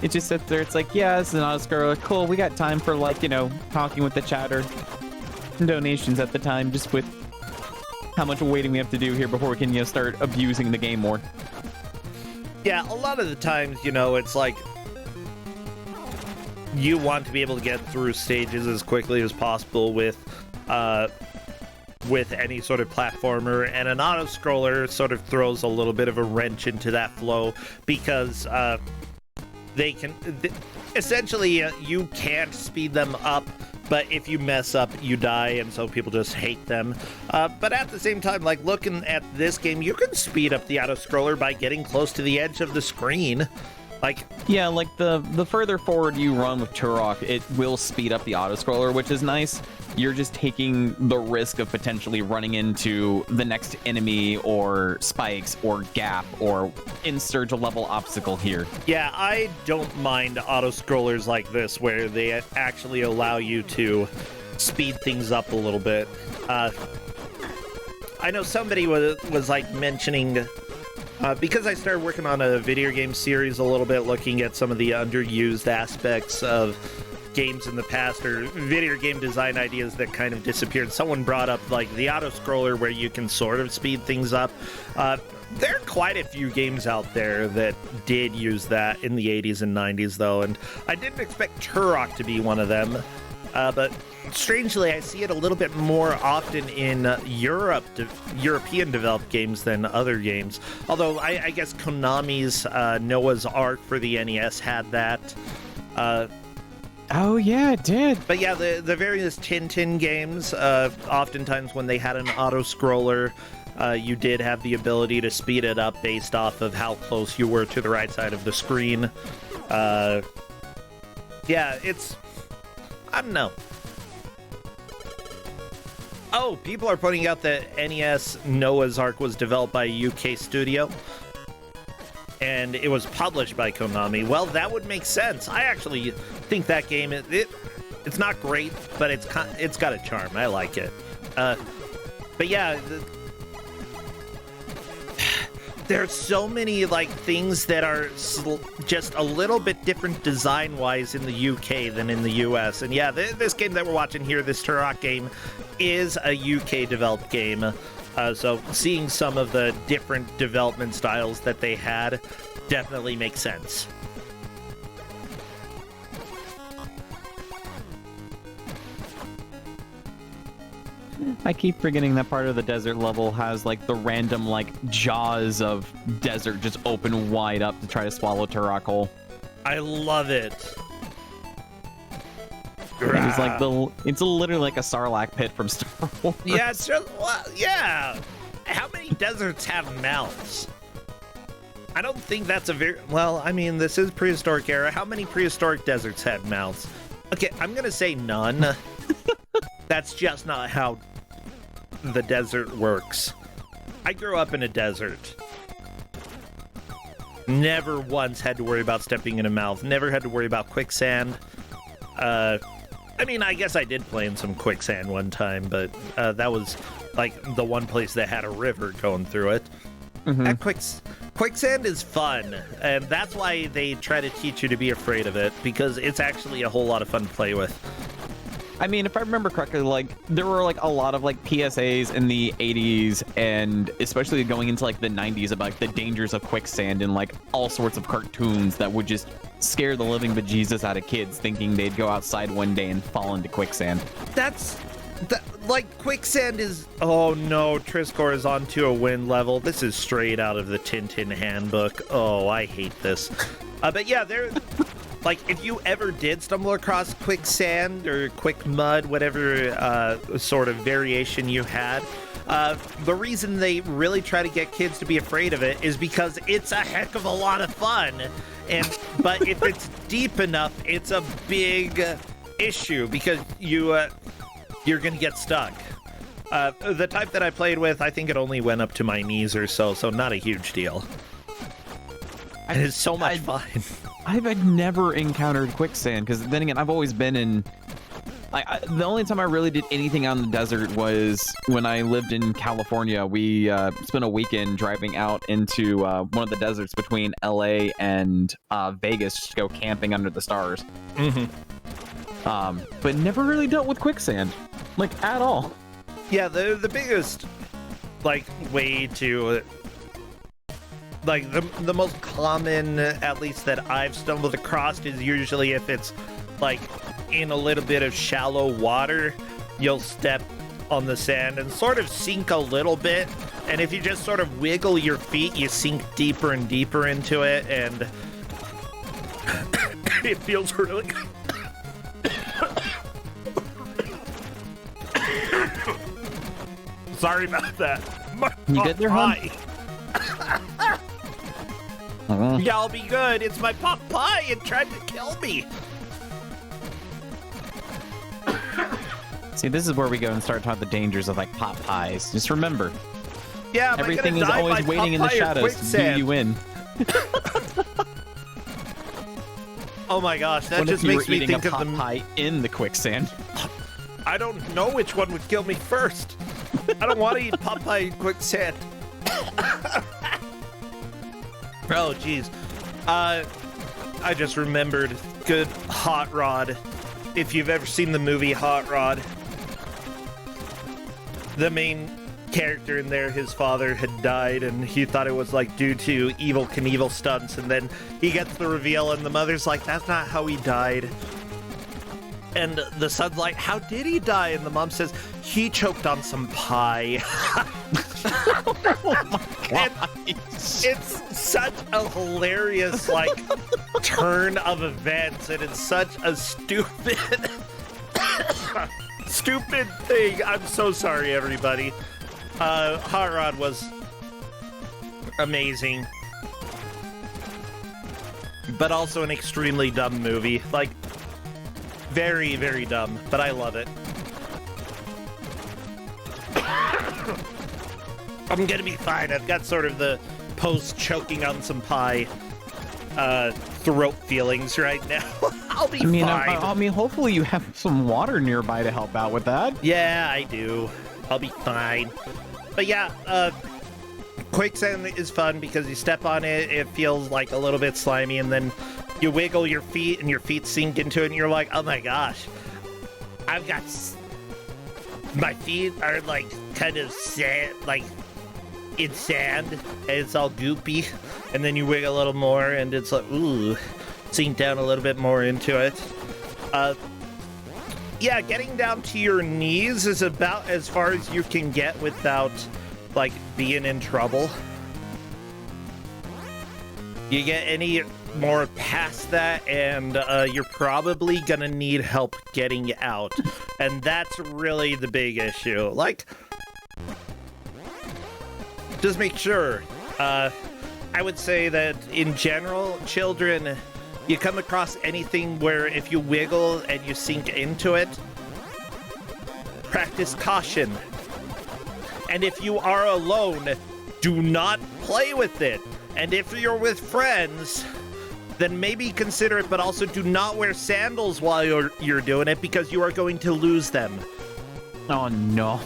It just sits there, it's like, yeah, this is an auto-scroller. Cool, we got time for, like, you know, talking with the chatter. Donations at the time, just with how much waiting we have to do here before we can, you know, start abusing the game more. Yeah, a lot of the times, you know, it's like you want to be able to get through stages as quickly as possible with any sort of platformer, and an auto-scroller sort of throws a little bit of a wrench into that flow because they can essentially you can't speed them up, but if you mess up you die, and so people just hate them. But at the same time, like, looking at this game, you can speed up the auto-scroller by getting close to the edge of the screen. Like, yeah, like the further forward you run with Turok, it will speed up the auto-scroller, which is nice. You're just taking the risk of potentially running into the next enemy or spikes or gap or insert a level obstacle here. yeah, I don't mind auto-scrollers like this where they actually allow you to speed things up a little bit. I know somebody was like mentioning Because I started working on a video game series a little bit, looking at some of the underused aspects of games in the past or video game design ideas that kind of disappeared. Someone brought up like the auto scroller where you can sort of speed things up. There are quite a few games out there that did use that in the 80s and 90s though, and I didn't expect Turok to be one of them, but strangely I see it a little bit more often in European developed games than other games, although I guess Konami's Noah's Ark for the NES had that. Oh yeah, it did. But yeah, the various Tintin games, oftentimes when they had an auto-scroller, you did have the ability to speed it up based off of how close you were to the right side of the screen. Yeah, it's... I don't know. Oh, people are pointing out that NES Noah's Ark was developed by a UK studio, and it was published by Konami. Well, that would make sense. I actually think that game, it's not great, but it's got a charm. I like it. But yeah, there's so many like things that are just a little bit different design-wise in the UK than in the US. And yeah, this game that we're watching here, this Turok game, is a UK-developed game. So seeing some of the different development styles that they had definitely makes sense. I keep forgetting that part of the desert level has like the random like jaws of desert just open wide up to try to swallow Turok whole. I love it. It's like it's literally like a Sarlacc pit from Star Wars. Yeah, it's just, well, yeah. How many deserts have mouths? I don't think that's a very... Well, I mean, this is prehistoric era. How many prehistoric deserts had mouths? Okay, I'm going to say none. That's just not how the desert works. I grew up in a desert. Never once had to worry about stepping in a mouth. Never had to worry about quicksand. I mean, I guess I did play in some quicksand one time, but that was like the one place that had a river going through it. Mm-hmm. That quicksand is fun, and that's why they try to teach you to be afraid of it, because it's actually a whole lot of fun to play with. I mean, if I remember correctly, like there were like a lot of like PSAs in the 80s and especially going into like the 90s about like, the dangers of quicksand and like all sorts of cartoons that would just scare the living bejesus out of kids thinking they'd go outside one day and fall into quicksand. Like quicksand is... Oh no, Triscor is onto a wind level. This is straight out of the Tintin handbook. Oh, I hate this. But yeah, there... Like, if you ever did stumble across quicksand or quick mud, whatever sort of variation you had, the reason they really try to get kids to be afraid of it is because it's a heck of a lot of fun. But if it's deep enough, it's a big issue because you're going to get stuck. The type that I played with, I think it only went up to my knees or so not a huge deal. And it's so much fun. I've never encountered quicksand because then again, I've always been in... the only time I really did anything out in the desert was when I lived in California. We spent a weekend driving out into one of the deserts between LA and Vegas to go camping under the stars. Mm-hmm. But never really dealt with quicksand, like at all. Yeah, the biggest like way to... Like, the most common, at least that I've stumbled across, is usually if it's, like, in a little bit of shallow water, you'll step on the sand and sort of sink a little bit, and if you just sort of wiggle your feet, you sink deeper and deeper into it, and it feels really... Sorry about that. You good there, hon? Yeah, I'll be good. It's my pot pie. It tried to kill me. See, this is where we go and start talking the dangers of like pot pies. Just remember, yeah, everything is always waiting in the shadows to do you in. Oh my gosh, that just makes me think of the pie in the quicksand. I don't know which one would kill me first. I don't want to eat pot pie in quicksand. Oh, geez. I just remembered. Good Hot Rod. If you've ever seen the movie Hot Rod, the main character in there, his father had died, and he thought it was like due to Evel Knievel stunts, and then he gets the reveal, and the mother's like, that's not how he died. And the son's like, how did he die? And the mom says, he choked on some pie. Oh my god. It's such a hilarious, like, turn of events, and it's such a stupid, stupid thing. I'm so sorry, everybody. Hot Rod was amazing, but also an extremely dumb movie. Like, very, very dumb, but I love it. I'm gonna be fine. I've got sort of the post-choking on some pie throat feelings right now. I'll be fine. I mean, hopefully you have some water nearby to help out with that. Yeah, I do. I'll be fine. But yeah, quicksand is fun because you step on it, it feels like a little bit slimy, and then you wiggle your feet and your feet sink into it, and you're like, oh my gosh, I've got... my feet are like kind of sand, like in sand, and it's all goopy, and then you wiggle a little more, and it's like, ooh, sink down a little bit more into it. Yeah, getting down to your knees is about as far as you can get without, like, being in trouble. You get any more past that, and you're probably gonna need help getting out. And that's really the big issue. Like, just make sure. I would say that, in general, children... you come across anything where if you wiggle and you sink into it, practice caution. And if you are alone, do not play with it. And if you're with friends, then maybe consider it, but also do not wear sandals while you're doing it, because you are going to lose them. Oh no.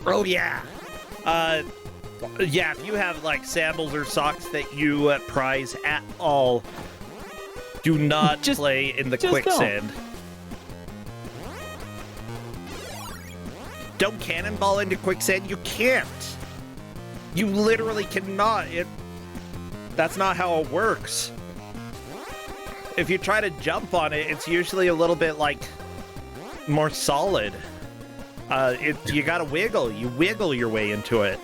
Oh yeah. Yeah, if you have like sandals or socks that you prize at all, do not play in the quicksand. Don't cannonball into quicksand. You can't. You literally cannot. That's not how it works. If you try to jump on it, it's usually a little bit like more solid. You gotta wiggle. You wiggle your way into it.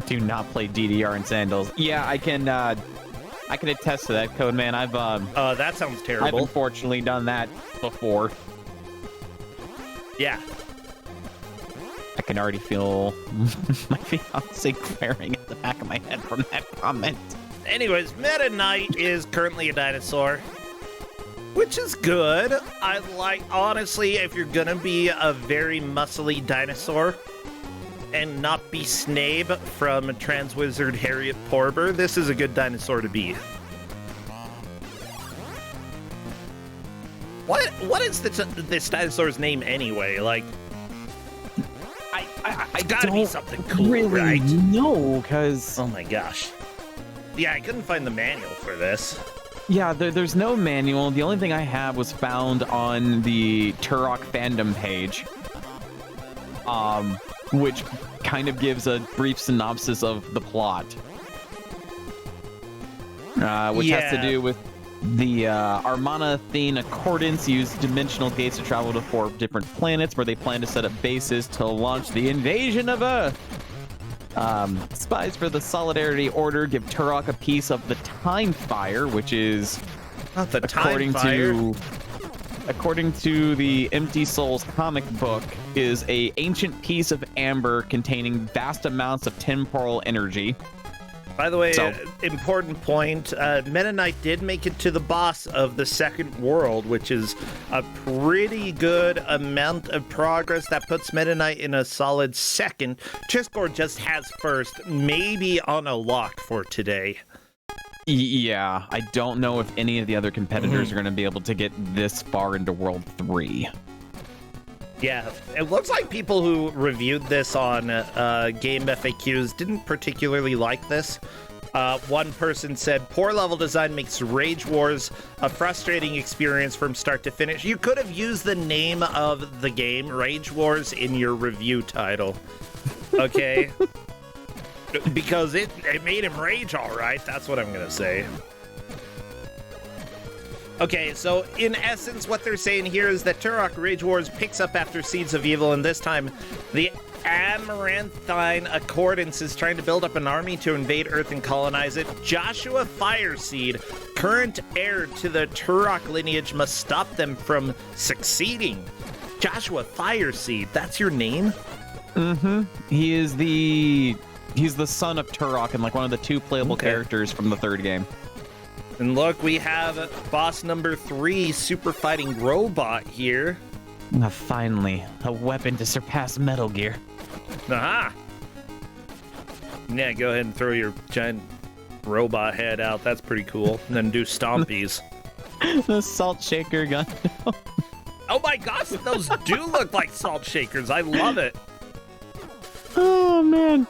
Do not play DDR in sandals. Yeah, I can attest to that, Code Man. I've that sounds terrible. I've unfortunately done that before. Yeah. I can already feel my fiance glaring at the back of my head from that comment. Anyways, Meta Knight is currently a dinosaur, which is good. I like, honestly, if you're gonna be a very muscly dinosaur and not be Snape from Transwizard Harriet Porber, this is a good dinosaur to be. What is this dinosaur's name anyway? Like, I gotta be something cool, really right? No, because... oh my gosh. Yeah, I couldn't find the manual for this. Yeah, there's no manual. The only thing I have was found on the Turok fandom page, which kind of gives a brief synopsis of the plot, which has to do with the Armana Thane Accordance use dimensional gates to travel to 4 different planets where they plan to set up bases to launch the invasion of Earth. Spies for the Solidarity Order give Turok a piece of the Time Fire, which is, not the Time Fire. According to the Empty Souls comic book, is a ancient piece of amber containing vast amounts of temporal energy. By the way, important point, Meta Knight did make it to the boss of the second world, which is a pretty good amount of progress. That puts Meta Knight in a solid second. Chisgore just has first, maybe on a lock for today. Yeah, I don't know if any of the other competitors are going to be able to get this far into World 3. Yeah, it looks like people who reviewed this on Game FAQs didn't particularly like this. One person said, poor level design makes Rage Wars a frustrating experience from start to finish. You could have used the name of the game, Rage Wars, in your review title. Okay? Because it made him rage all right. That's what I'm going to say. Okay, so in essence, what they're saying here is that Turok Rage Wars picks up after Seeds of Evil, and this time the Amaranthine Accordance is trying to build up an army to invade Earth and colonize it. Joshua Fireseed, current heir to the Turok lineage, must stop them from succeeding. Joshua Fireseed, that's your name? Mm-hmm. He's the son of Turok and like one of the 2 playable characters from the 3rd game. And look, we have boss number 3, Super Fighting Robot here. Finally, a weapon to surpass Metal Gear. Aha! Yeah, go ahead and throw your giant robot head out. That's pretty cool. And then do stompies. The salt shaker gun. Oh my gosh, those do look like salt shakers. I love it. Oh, man.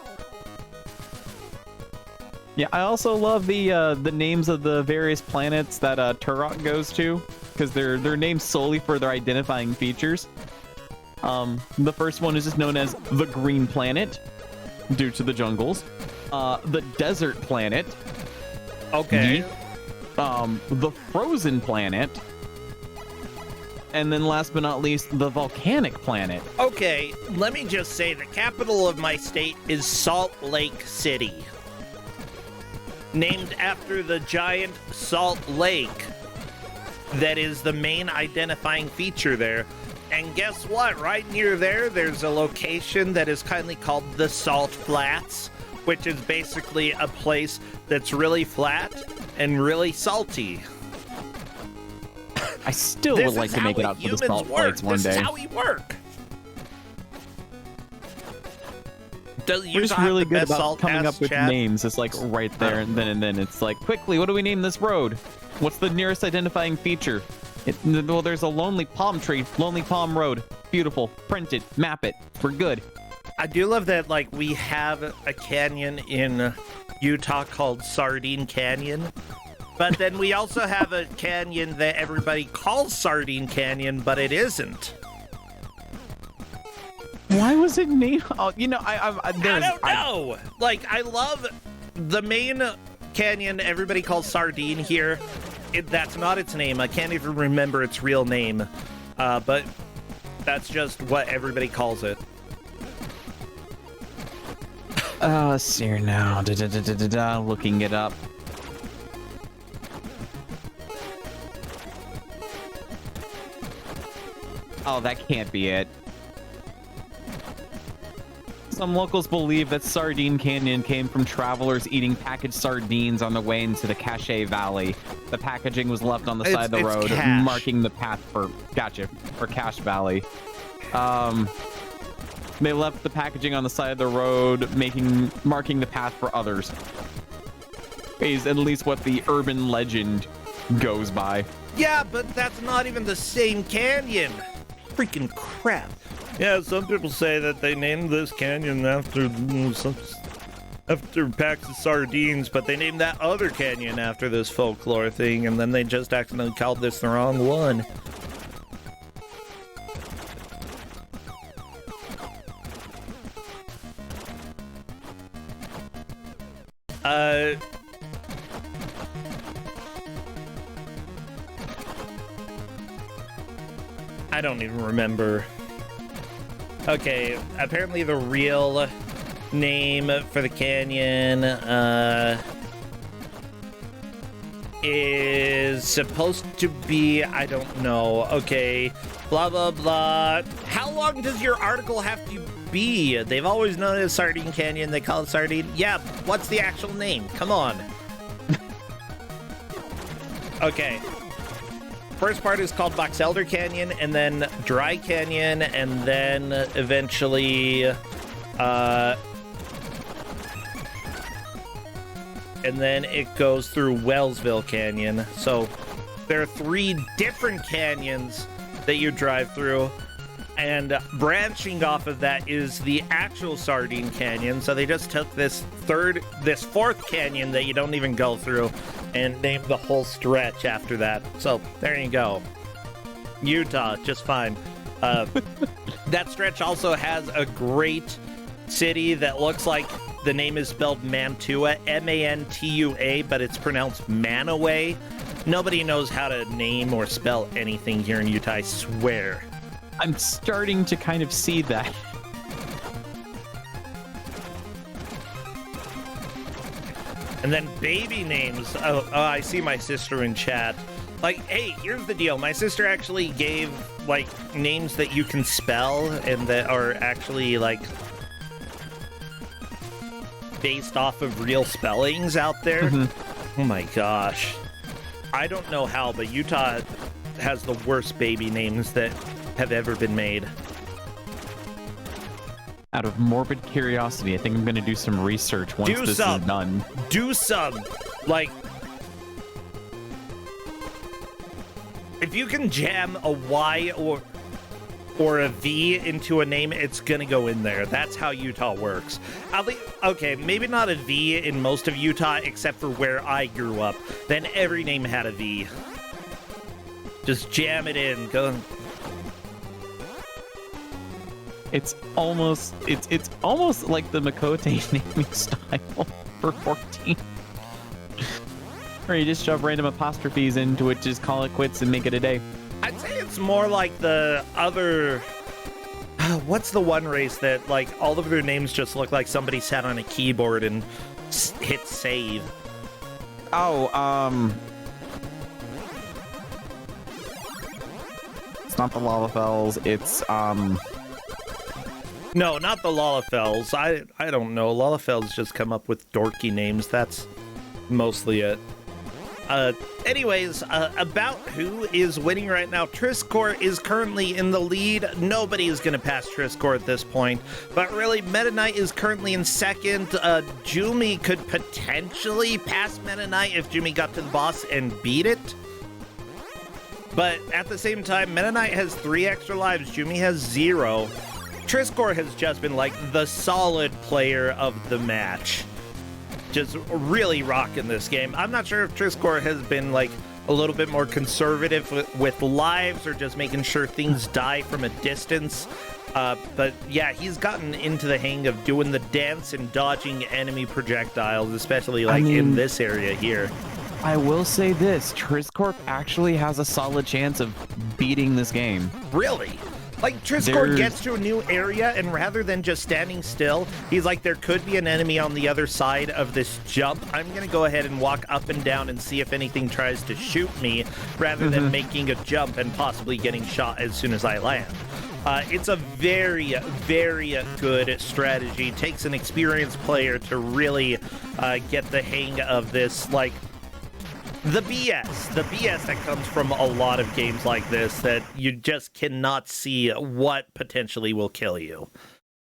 Yeah, I also love the names of the various planets that Turok goes to, because they're named solely for their identifying features. The first one is just known as the Green Planet, due to the jungles. The Desert Planet. Okay. The Frozen Planet. And then last but not least, the Volcanic Planet. Okay, let me just say the capital of my state is Salt Lake City. Named after the giant Salt Lake that is the main identifying feature there. And guess what? Right near there, there's a location that is kindly called the Salt Flats, which is basically a place that's really flat and really salty. I still would like to make it out to the Salt Flats one day. This is how we work. We're just really good about coming up with names. It's like right there and then it's like, quickly, what do we name this road? What's the nearest identifying feature? Well, there's a lonely palm tree, Lonely Palm Road. Beautiful. Print it, map it. We're good. I do love that, like, we have a canyon in Utah called Sardine Canyon, but then we also have a canyon that everybody calls Sardine Canyon, but it isn't. Why was it named? Oh, you know, I don't know. Like, I love the main canyon everybody calls Sardine here. That's not its name. I can't even remember its real name, but that's just what everybody calls it. Let's see here now. Looking it up. Oh, that can't be it. Some locals believe that Sardine Canyon came from travelers eating packaged sardines on the way into the Cache Valley. The packaging was left on the side of the road, marking the path for Cache Valley. They left the packaging on the side of the road, marking the path for others. Is at least what the urban legend goes by. Yeah, but that's not even the same canyon. Freaking crap. Yeah, some people say that they named this canyon after packs of sardines, but they named that other canyon after this folklore thing, and then they just accidentally called this the wrong one. I don't even remember. Okay, apparently the real name for the canyon is supposed to be, I don't know. Okay, blah, blah, blah. How long does your article have to be? They've always known it as Sardine Canyon. They call it Sardine. Yeah, what's the actual name? Come on. Okay. First part is called Box Elder Canyon, and then Dry Canyon, and then eventually, and then it goes through Wellsville Canyon. So there are 3 different canyons that you drive through. And branching off of that is the actual Sardine Canyon. So they just took this fourth canyon that you don't even go through and named the whole stretch after that. So there you go. Utah, just fine. That stretch also has a great city that looks like the name is spelled Mantua, M-A-N-T-U-A, but it's pronounced Manaway. Nobody knows how to name or spell anything here in Utah, I swear. I'm starting to kind of see that. And then baby names. Oh, I see my sister in chat. Like, hey, here's the deal. My sister actually gave, like, names that you can spell and that are actually, like, based off of real spellings out there. Oh my gosh. I don't know how, but Utah has the worst baby names that have ever been made. Out of morbid curiosity, I think I'm going to do some research once this is done. Do some. Like, if you can jam a Y or a V into a name, it's going to go in there. That's how Utah works. Okay, maybe not a V in most of Utah, except for where I grew up. Then every name had a V. Just jam it in. Go. It's almost like the Makote naming style for 14. Or you just shove random apostrophes into it, just call it quits and make it a day. I'd say it's more like the other... What's the one race that, like, all of their names just look like somebody sat on a keyboard and hit save? Oh, it's not the Lalafels, it's, No, not the Lalafels. I don't know. Lalafels just come up with dorky names. That's mostly it. Anyways, about who is winning right now. Triscore is currently in the lead. Nobody is going to pass Triscore at this point. But really, Meta Knight is currently in second. Jumi could potentially pass Meta Knight if Jumi got to the boss and beat it. But at the same time, Meta Knight has 3 extra lives. Jumi has 0. Triscore has just been like the solid player of the match. Just really rocking this game. I'm not sure if Triscore has been like a little bit more conservative with lives or just making sure things die from a distance. But yeah, he's gotten into the hang of doing the dance and dodging enemy projectiles, especially like in this area here. I will say this, Triscorp actually has a solid chance of beating this game. Really? Like, Triscore gets to a new area, and rather than just standing still, he's like, there could be an enemy on the other side of this jump. I'm going to go ahead and walk up and down and see if anything tries to shoot me, rather than making a jump and possibly getting shot as soon as I land. It's a very, very good strategy. It takes an experienced player to really get the hang of this, like, the BS that comes from a lot of games like this that you just cannot see what potentially will kill you.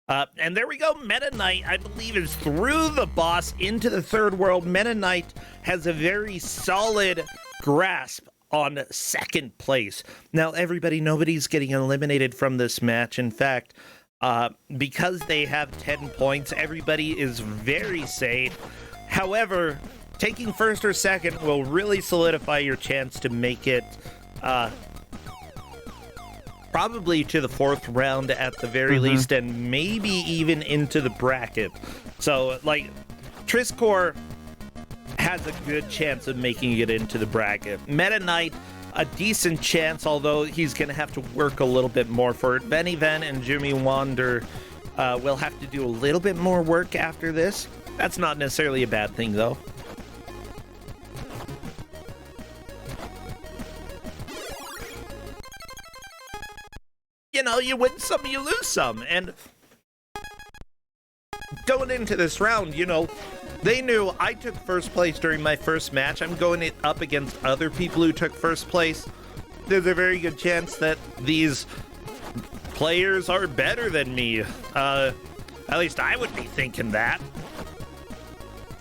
And there we go. Meta Knight, I believe, is through the boss into the third world. Meta Knight has a very solid grasp on second place. Now, everybody, nobody's getting eliminated from this match. In fact, because they have 10 points, everybody is very safe. However, taking first or second will really solidify your chance to make it probably to the fourth round at the very least, and maybe even into the bracket. So, like, Triscore has a good chance of making it into the bracket. Meta Knight, a decent chance, although he's going to have to work a little bit more for it. Benny Ven and Jimmy Wander will have to do a little bit more work after this. That's not necessarily a bad thing, though. You know, you win some, you lose some. And going into this round, you know, they knew I took first place during my first match. I'm going up against other people who took first place. There's a very good chance that these players are better than me. At least I would be thinking that.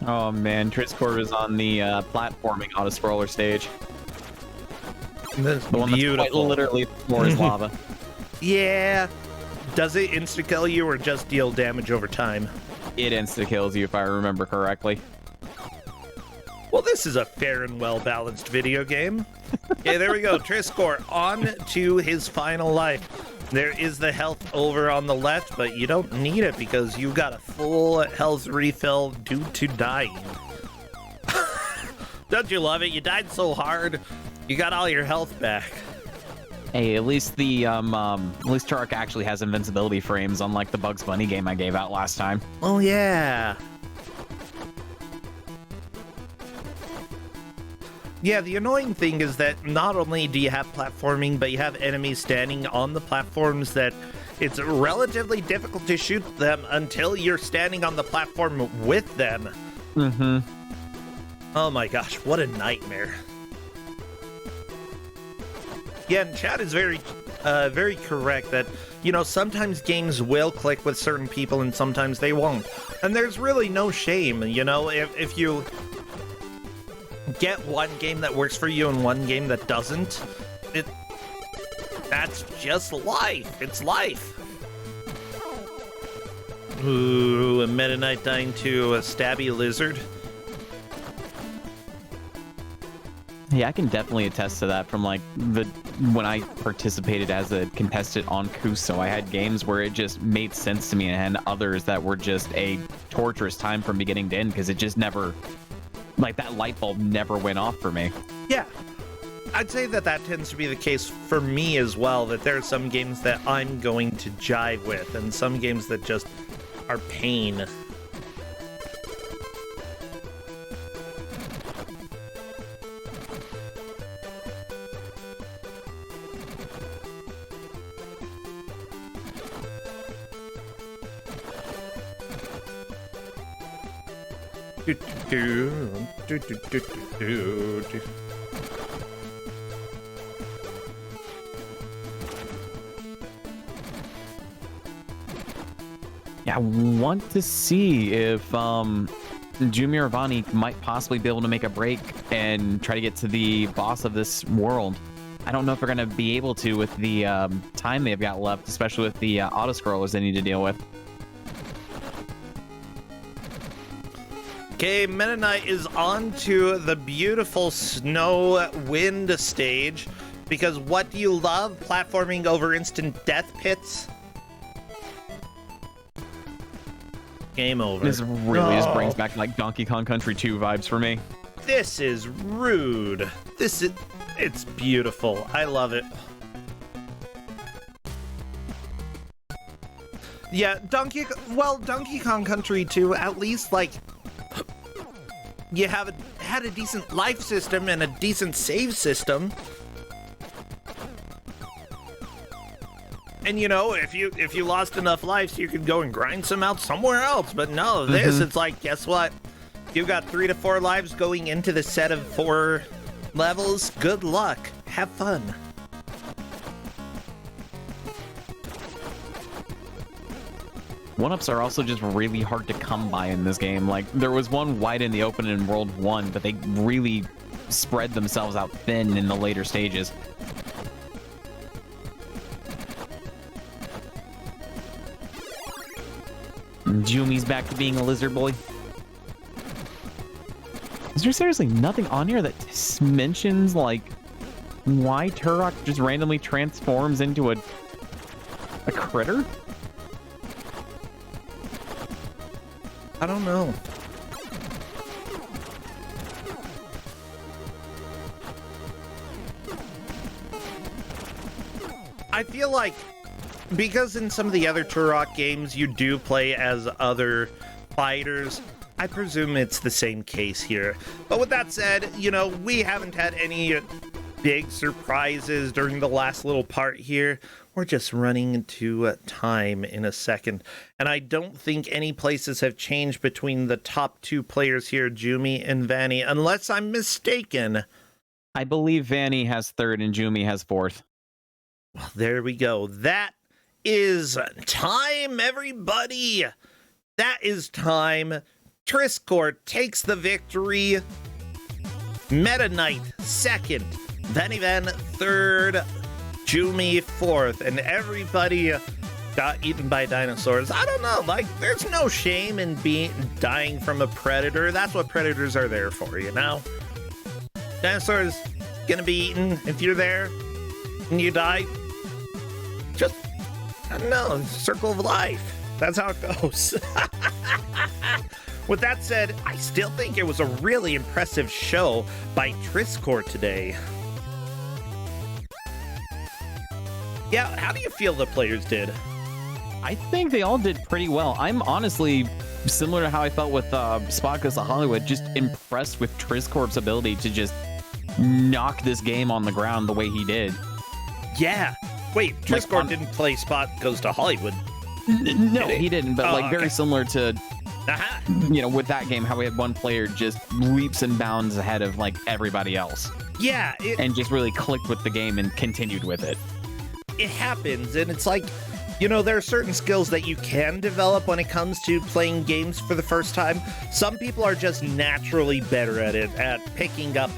Oh man, Triscore is on the platforming auto-scroller stage. That's the one that's quite literally the floor is lava. Yeah. Does it insta-kill you or just deal damage over time? It insta-kills you, if I remember correctly. Well, this is a fair and well-balanced video game. Okay, there we go. Triskor on to his final life. There is the health over on the left, but you don't need it because you got a full health refill due to dying. Don't you love it? You died so hard, you got all your health back. Hey, at least Turok actually has invincibility frames, unlike the Bugs Bunny game I gave out last time. Oh, yeah. Yeah, the annoying thing is that not only do you have platforming, but you have enemies standing on the platforms that it's relatively difficult to shoot them until you're standing on the platform with them. Mm-hmm. Oh my gosh, what a nightmare. Yeah, and Chad is very correct that, you know, sometimes games will click with certain people and sometimes they won't. And there's really no shame, you know, if you get one game that works for you and one game that doesn't, that's just life. It's life. Ooh, a Meta Knight dying to a stabby lizard. Yeah, I can definitely attest to that from like when I participated as a contestant on Kuso. I had games where it just made sense to me and others that were just a torturous time from beginning to end because it just never, like, that light bulb never went off for me. Yeah. I'd say that tends to be the case for me as well, that there are some games that I'm going to jive with and some games that just are pain. Yeah, I want to see if Jumi or Vani might possibly be able to make a break and try to get to the boss of this world. I don't know if they're going to be able to with the time they've got left, especially with the auto-scrollers they need to deal with. Okay, Meta Knight is on to the beautiful snow wind stage. Because what do you love? Platforming over instant death pits? Game over. This really just brings back like Donkey Kong Country 2 vibes for me. This is rude. It's beautiful. I love it. Yeah, Donkey Kong Country 2, at least, like, you had a decent life system and a decent save system. And, you know, if you lost enough lives, you could go and grind some out somewhere else. But no, this, it's like, guess what? You got 3 to 4 lives going into the set of 4 levels. Good luck. Have fun. One-ups are also just really hard to come by in this game. Like, there was one wide in the open in World 1, but they really spread themselves out thin in the later stages. Jumi's back to being a lizard boy. Is there seriously nothing on here that mentions, like, why Turok just randomly transforms into a critter? I don't know. I feel like because in some of the other Turok games you do play as other fighters, I presume it's the same case here. But with that said, you know, we haven't had any big surprises during the last little part here. We're just running into time in a second. And I don't think any places have changed between the top 2 players here, Jumi and Vanny, unless I'm mistaken. I believe Vanny has 3rd and Jumi has 4th. Well, there we go. That is time, everybody. That is time. Triskor takes the victory. Meta Knight 2nd. Vanny Van 3rd. Jumi 4th, and everybody got eaten by dinosaurs. I don't know, like, there's no shame in dying from a predator. That's what predators are there for, you know? Dinosaurs gonna be eaten if you're there and you die. Just, I don't know, circle of life. That's how it goes. With that said, I still think it was a really impressive show by Triscore today. Yeah, how do you feel the players did? I think they all did pretty well. I'm honestly, similar to how I felt with Spot Goes to Hollywood, just impressed with Triscorp's ability to just knock this game on the ground the way he did. Yeah. Wait, Triscore didn't play Spot Goes to Hollywood. No, he didn't, but okay. Very similar to, with that game, how we had one player just leaps and bounds ahead of like everybody else. Yeah. And just really clicked with the game and continued with it. It happens, and it's like, there are certain skills that you can develop when it comes to playing games for the first time. Some people are just naturally better at it, at picking up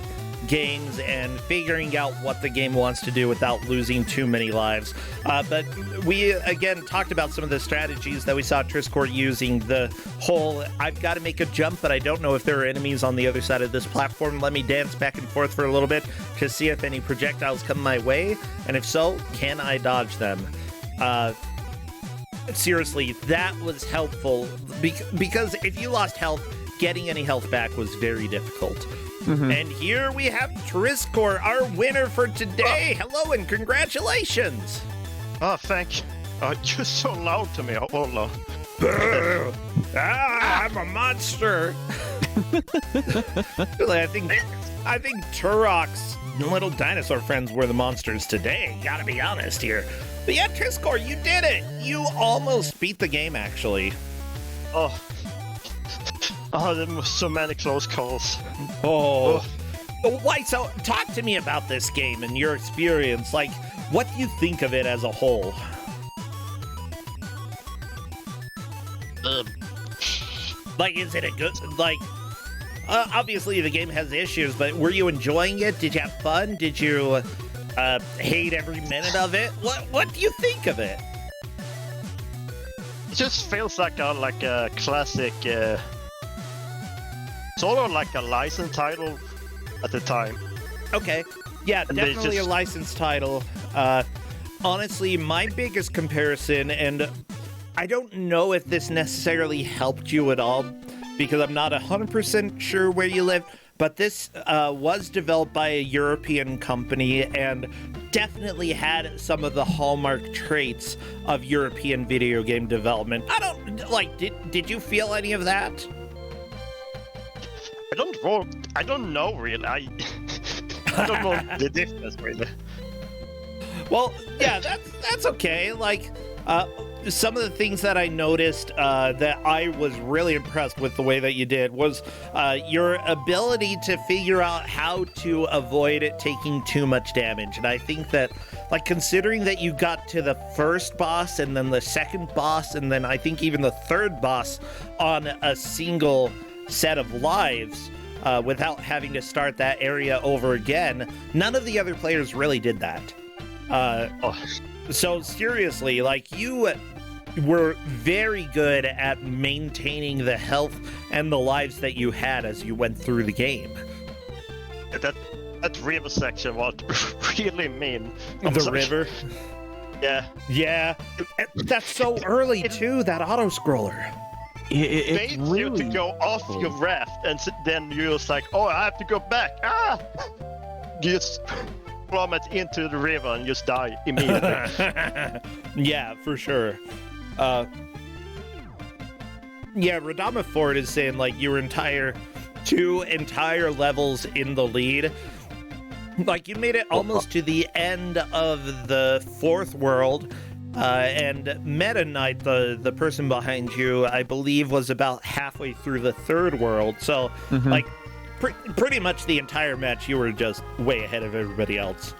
games and figuring out what the game wants to do without losing too many lives. But we, again, talked about some of the strategies that we saw Triscore using. The whole, I've got to make a jump, but I don't know if there are enemies on the other side of this platform. Let me dance back and forth for a little bit to see if any projectiles come my way, and if so, can I dodge them? Seriously, that was helpful, because if you lost health, getting any health back was very difficult. And here we have Triscore, our winner for today. Hello and congratulations. Oh, thank you. You're so loud to me, Ola. I'm a monster. Really, I think Turok's little dinosaur friends were the monsters today. Gotta be honest here. But yeah, Triscore, you did it. You almost beat the game, actually. There were so many close calls. Why? So, talk to me about this game and your experience. Like, what do you think of it as a whole? Like, is it a good, like, obviously the game has issues, but were you enjoying it? Did you have fun? Did you hate every minute of it? What do you think of it? It just feels like a classic, sort of like a licensed title at the time. Okay. Yeah, And definitely a licensed title. Honestly, my biggest comparison, and I don't know if this necessarily helped you at all, because I'm not 100% sure where you live, but this was developed by a European company and definitely had some of the hallmark traits of European video game development. Did you feel any of that? I don't know really. I don't know the difference really. Well, yeah, that's okay. Like, some of the things that I noticed that I was really impressed with the way that you did was your ability to figure out how to avoid it taking too much damage. And I think that, like, considering that you got to the first boss and then the second boss and then I think even the third boss on a single set of lives without having to start that area over again, none of the other players really did that. So seriously, like, you were very good at maintaining the health and the lives that you had as you went through the game. That river section was really mean. The river? Yeah. Yeah. That's so early, too, that auto-scroller. It made you to go off your raft, and then you're just like, oh, I have to go back. You just plummet into the river and just die immediately. Yeah, for sure. Yeah, Radama Ford is saying, like, you were two entire levels in the lead. Like, you made it almost to the end of the fourth world, and Meta Knight, the person behind you, I believe, was about halfway through the third world. So, like, pretty much the entire match, you were just way ahead of everybody else.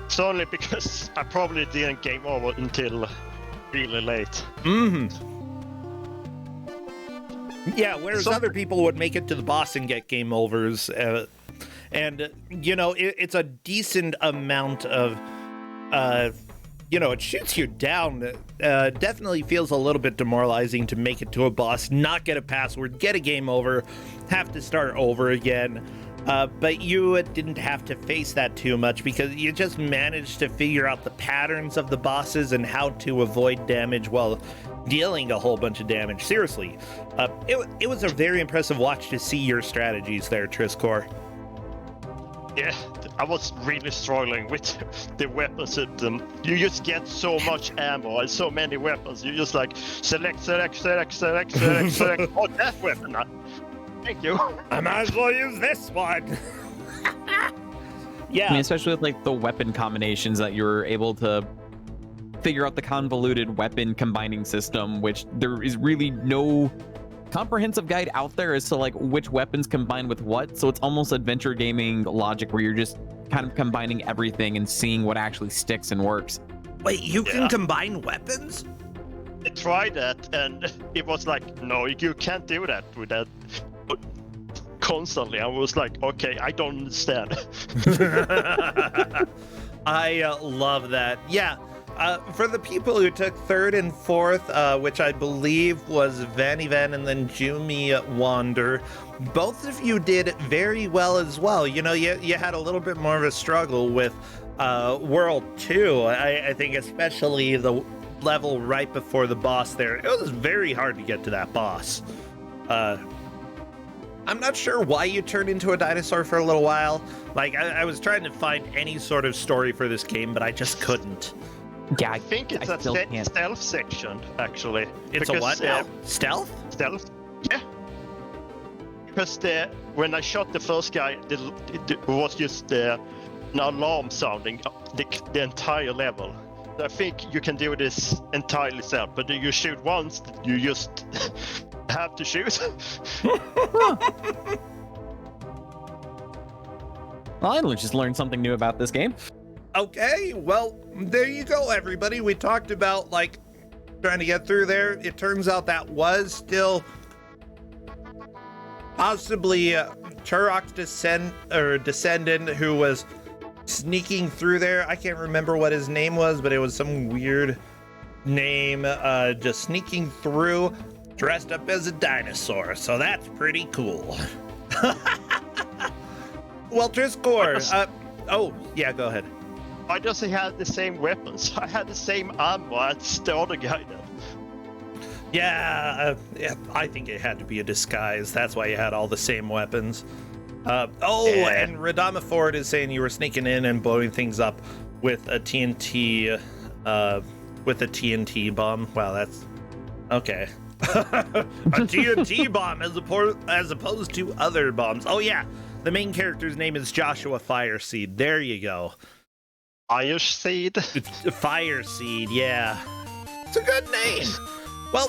It's only because I probably didn't game over until really late. Yeah, whereas other people would make it to the boss and get game overs, And, you know, it's a decent amount of, you know, it shoots you down. Definitely feels a little bit demoralizing to make it to a boss, not get a password, get a game over, have to start over again. But you didn't have to face that too much because you just managed to figure out the patterns of the bosses and how to avoid damage while dealing a whole bunch of damage. Seriously, it was a very impressive watch to see your strategies there, Triscor. Yeah, I was really struggling with the weapon system. You just get so much ammo and so many weapons. You just like select. Oh, that weapon. Thank you. I might as well use this one. Yeah. I mean, especially with like the weapon combinations that you're able to figure out the convoluted weapon combining system, which there is really no comprehensive guide out there as to like which weapons combine with what. So it's almost adventure gaming logic where you're just kind of combining everything and seeing what actually sticks and works. Wait, you can combine weapons? I tried that and it was like, no, you can't do that with that. Constantly, I was like, okay, I don't understand. I love that. Yeah. For the people who took third and fourth, which I believe was Vanivan and then Jumi Wander, both of you did very well as well. You know, you had a little bit more of a struggle with World 2. I think especially the level right before the boss there. It was very hard to get to that boss. I'm not sure why you turned into a dinosaur for a little while. Like, I was trying to find any sort of story for this game, but I just couldn't. Yeah, I think it's a stealth section, actually. It's a what now? Stealth? Stealth? Yeah. Because when I shot the first guy, it was just an alarm sounding the entire level. So I think you can do this entirely self, but you shoot once, you just have to shoot. Well, I just learned something new about this game. Okay, well, there you go, everybody. We talked about, like, trying to get through there. It turns out that was still possibly Turok's descendant who was sneaking through there. I can't remember what his name was, but it was some weird name, just sneaking through, dressed up as a dinosaur. So that's pretty cool. Well, Triscor, oh, yeah, go ahead. I just had the same weapons. I had the same ammo as the other guy did. Yeah, I think it had to be a disguise. That's why you had all the same weapons. And Radama Ford is saying you were sneaking in and blowing things up with a TNT bomb. Wow, that's okay. A TNT bomb as opposed to other bombs. Oh yeah, the main character's name is Joshua Fireseed. There you go. Fireseed? Fireseed, yeah. It's a good name. Well,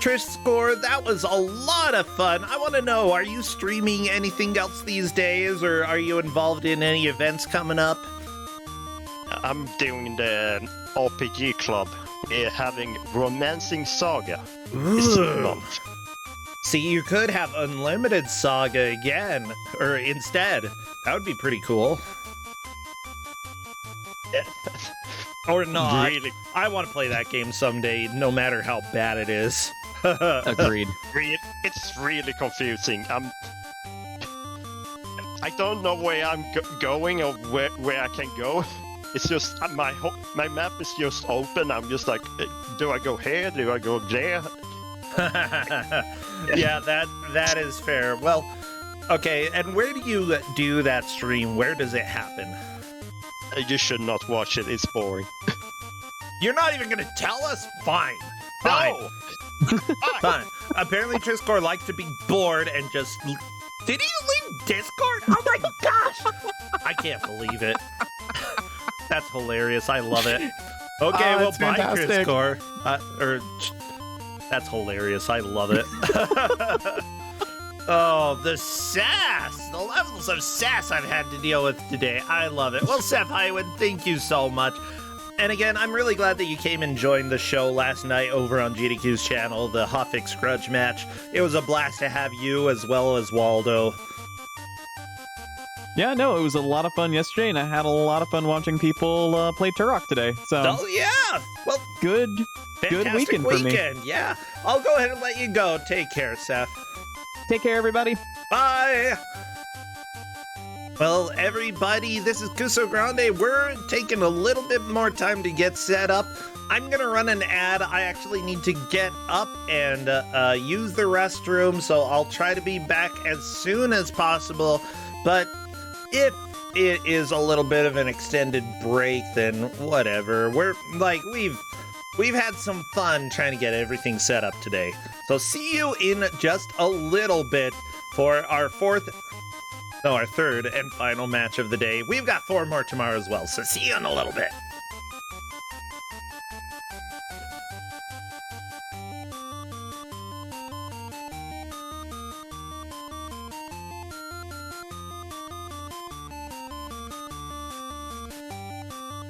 Triscor, that was a lot of fun. I want to know, are you streaming anything else these days, or are you involved in any events coming up? I'm doing the RPG club. We're having Romancing Saga. See, you could have Unlimited Saga again, or instead. That would be pretty cool. Yeah. Or not. Really? I want to play that game someday, no matter how bad it is. Agreed. It's really confusing. I don't know where I'm going or where I can go. It's just my map is just open. I'm just like, do I go here? Do I go there? Yeah, that is fair. Well, okay, and where do you do that stream? Where does it happen? You should not watch it. It's boring. You're not even going to tell us? Fine. No! Fine. Apparently Triscor likes to be bored and just... Did he leave Discord? Oh my gosh! I can't believe it. That's hilarious. I love it. Okay, well, bye, fantastic. Triscor. That's hilarious. I love it. Oh, the sass! The levels of sass I've had to deal with today. I love it. Well, Seth Highwood, thank you so much. And again, I'm really glad that you came and joined the show last night over on GDQ's channel, the Hoffix Grudge match. It was a blast to have you as well as Waldo. Yeah, no, it was a lot of fun yesterday, and I had a lot of fun watching people play Turok today. So Oh yeah, well, good fantastic weekend for me. Yeah, I'll go ahead and let you go. Take care, Seth. Take care, everybody. Bye. Well, everybody, this is Kusog7ande. We're taking a little bit more time to get set up. I'm gonna run an ad. I actually need to get up and use the restroom, so I'll try to be back as soon as possible. But if it is a little bit of an extended break, then whatever. We've had some fun trying to get everything set up today. So see you in just a little bit for our third and final match of the day. We've got 4 more tomorrow as well, so see you in a little bit.